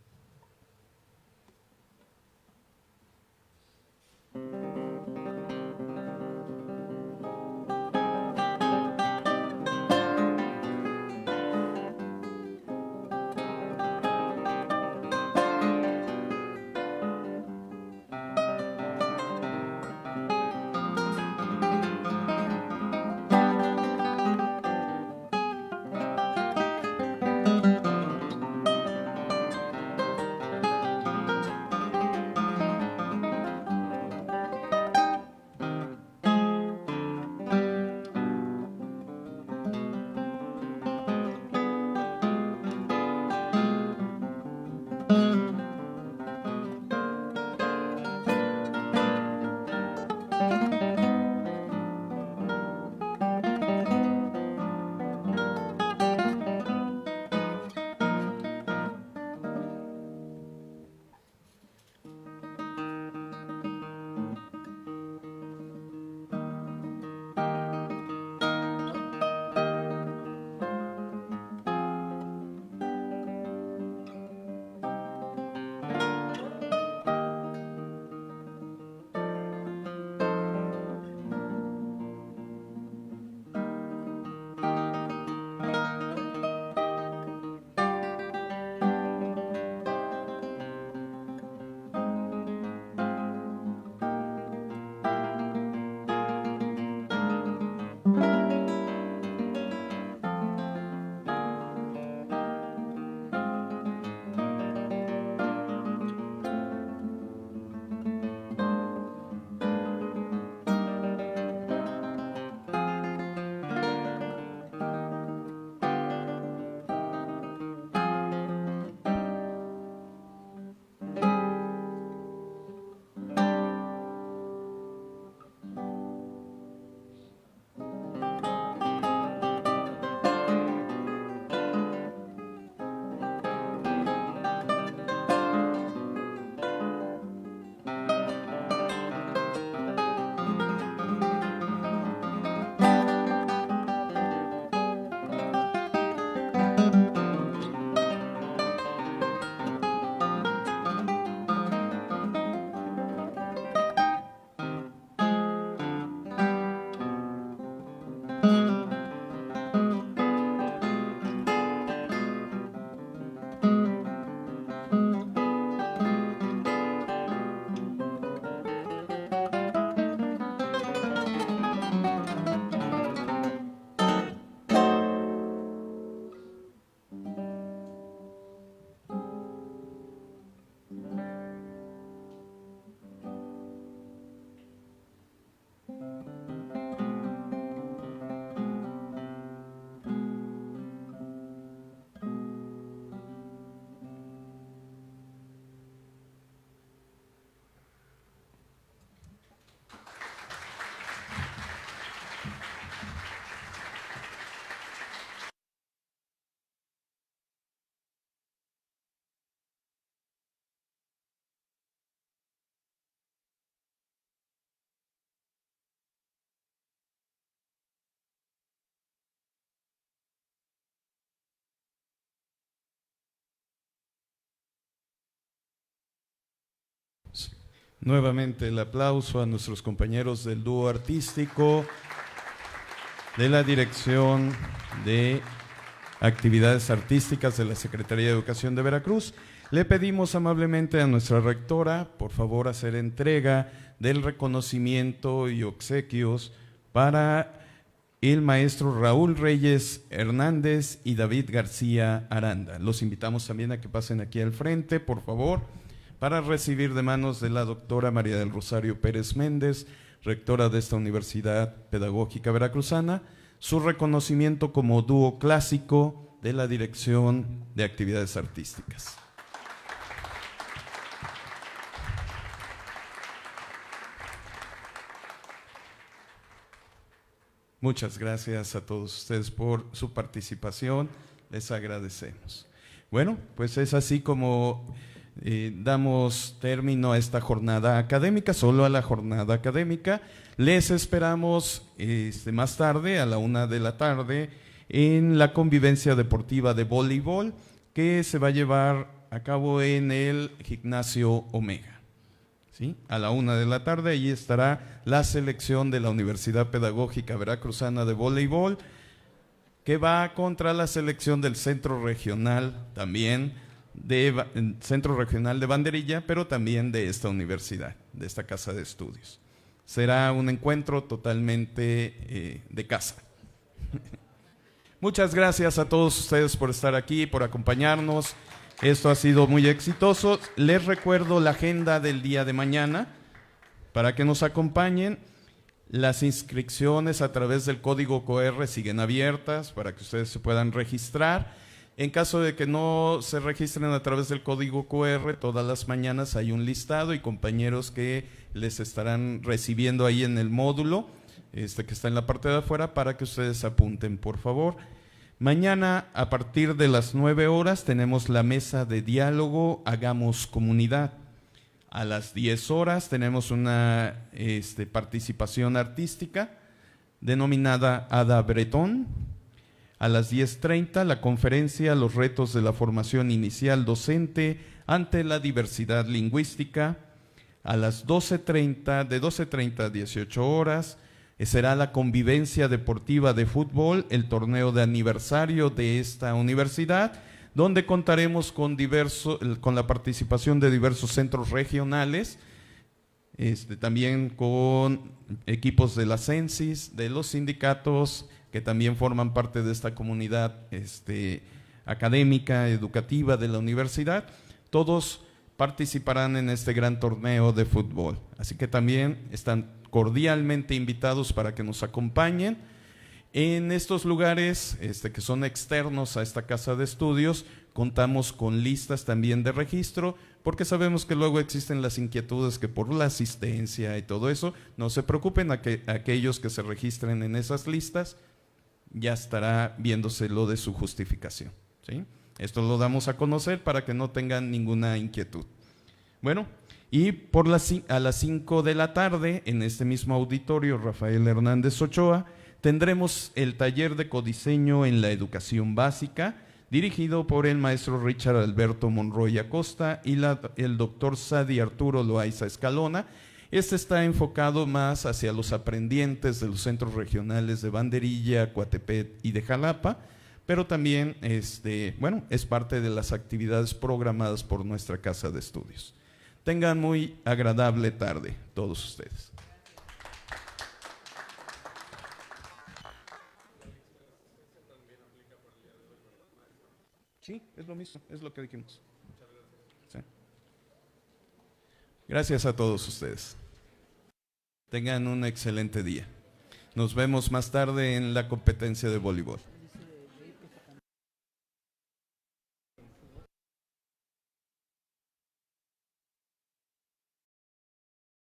Nuevamente el aplauso a nuestros compañeros del dúo artístico de la Dirección de Actividades Artísticas de la Secretaría de Educación de Veracruz. Le pedimos amablemente a nuestra rectora, por favor, hacer entrega del reconocimiento y obsequios para el maestro Raúl Reyes Hernández y David García Aranda. Los invitamos también a que pasen aquí al frente, por favor, para recibir de manos de la doctora María del Rosario Pérez Méndez, rectora de esta Universidad Pedagógica Veracruzana, su reconocimiento como dúo clásico de la Dirección de Actividades Artísticas. Muchas gracias a todos ustedes por su participación, les agradecemos. Bueno, pues es así como damos término a esta jornada académica, solo a la jornada académica. Les esperamos más tarde, a la 1 de la tarde, en la convivencia deportiva de voleibol que se va a llevar a cabo en el Gimnasio Omega. ¿Sí? A la 1 de la tarde, allí estará la selección de la Universidad Pedagógica Veracruzana de Voleibol, que va contra la selección del Centro Regional también, Centro Regional de Banderilla, pero también de esta universidad, de esta casa de estudios. Será un encuentro totalmente de casa. Muchas gracias a todos ustedes por estar aquí, por acompañarnos. Esto ha sido muy exitoso. Les recuerdo la agenda del día de mañana para que nos acompañen. Las inscripciones a través del código QR siguen abiertas para que ustedes se puedan registrar. En caso de que no se registren a través del código QR, todas las mañanas hay un listado y compañeros que les estarán recibiendo ahí en el módulo que está en la parte de afuera para que ustedes apunten, por favor. Mañana a partir de las 9 horas tenemos la mesa de diálogo Hagamos Comunidad. A las 10 horas tenemos una participación artística denominada Ada Bretón. A las 10:30 la conferencia Los retos de la formación inicial docente ante la diversidad lingüística. A las 12:30, de 12:30 a 18 horas, será la convivencia deportiva de fútbol, el torneo de aniversario de esta universidad, donde contaremos con la participación de diversos centros regionales, también con equipos de la Censis, de los sindicatos que también forman parte de esta comunidad académica, educativa de la universidad. Todos participarán en este gran torneo de fútbol. Así que también están cordialmente invitados para que nos acompañen. En estos lugares que son externos a esta casa de estudios, contamos con listas también de registro, porque sabemos que luego existen las inquietudes que por la asistencia y todo eso, no se preocupen, aquellos que se registren en esas listas, ya estará viéndose lo de su justificación, ¿sí? Esto lo damos a conocer para que no tengan ninguna inquietud. Bueno, y a las 5 de la tarde, en este mismo auditorio Rafael Hernández Ochoa, tendremos el taller de codiseño en la educación básica, dirigido por el maestro Richard Alberto Monroy Acosta y el doctor Sadi Arturo Loaiza Escalona. Este está enfocado más hacia los aprendientes de los centros regionales de Banderilla, Coatepec y de Jalapa, pero también es parte de las actividades programadas por nuestra casa de estudios. Tengan muy agradable tarde todos ustedes. Sí, es lo mismo, es lo que dijimos. Sí. Gracias a todos ustedes. Tengan un excelente día. Nos vemos más tarde en la competencia de voleibol.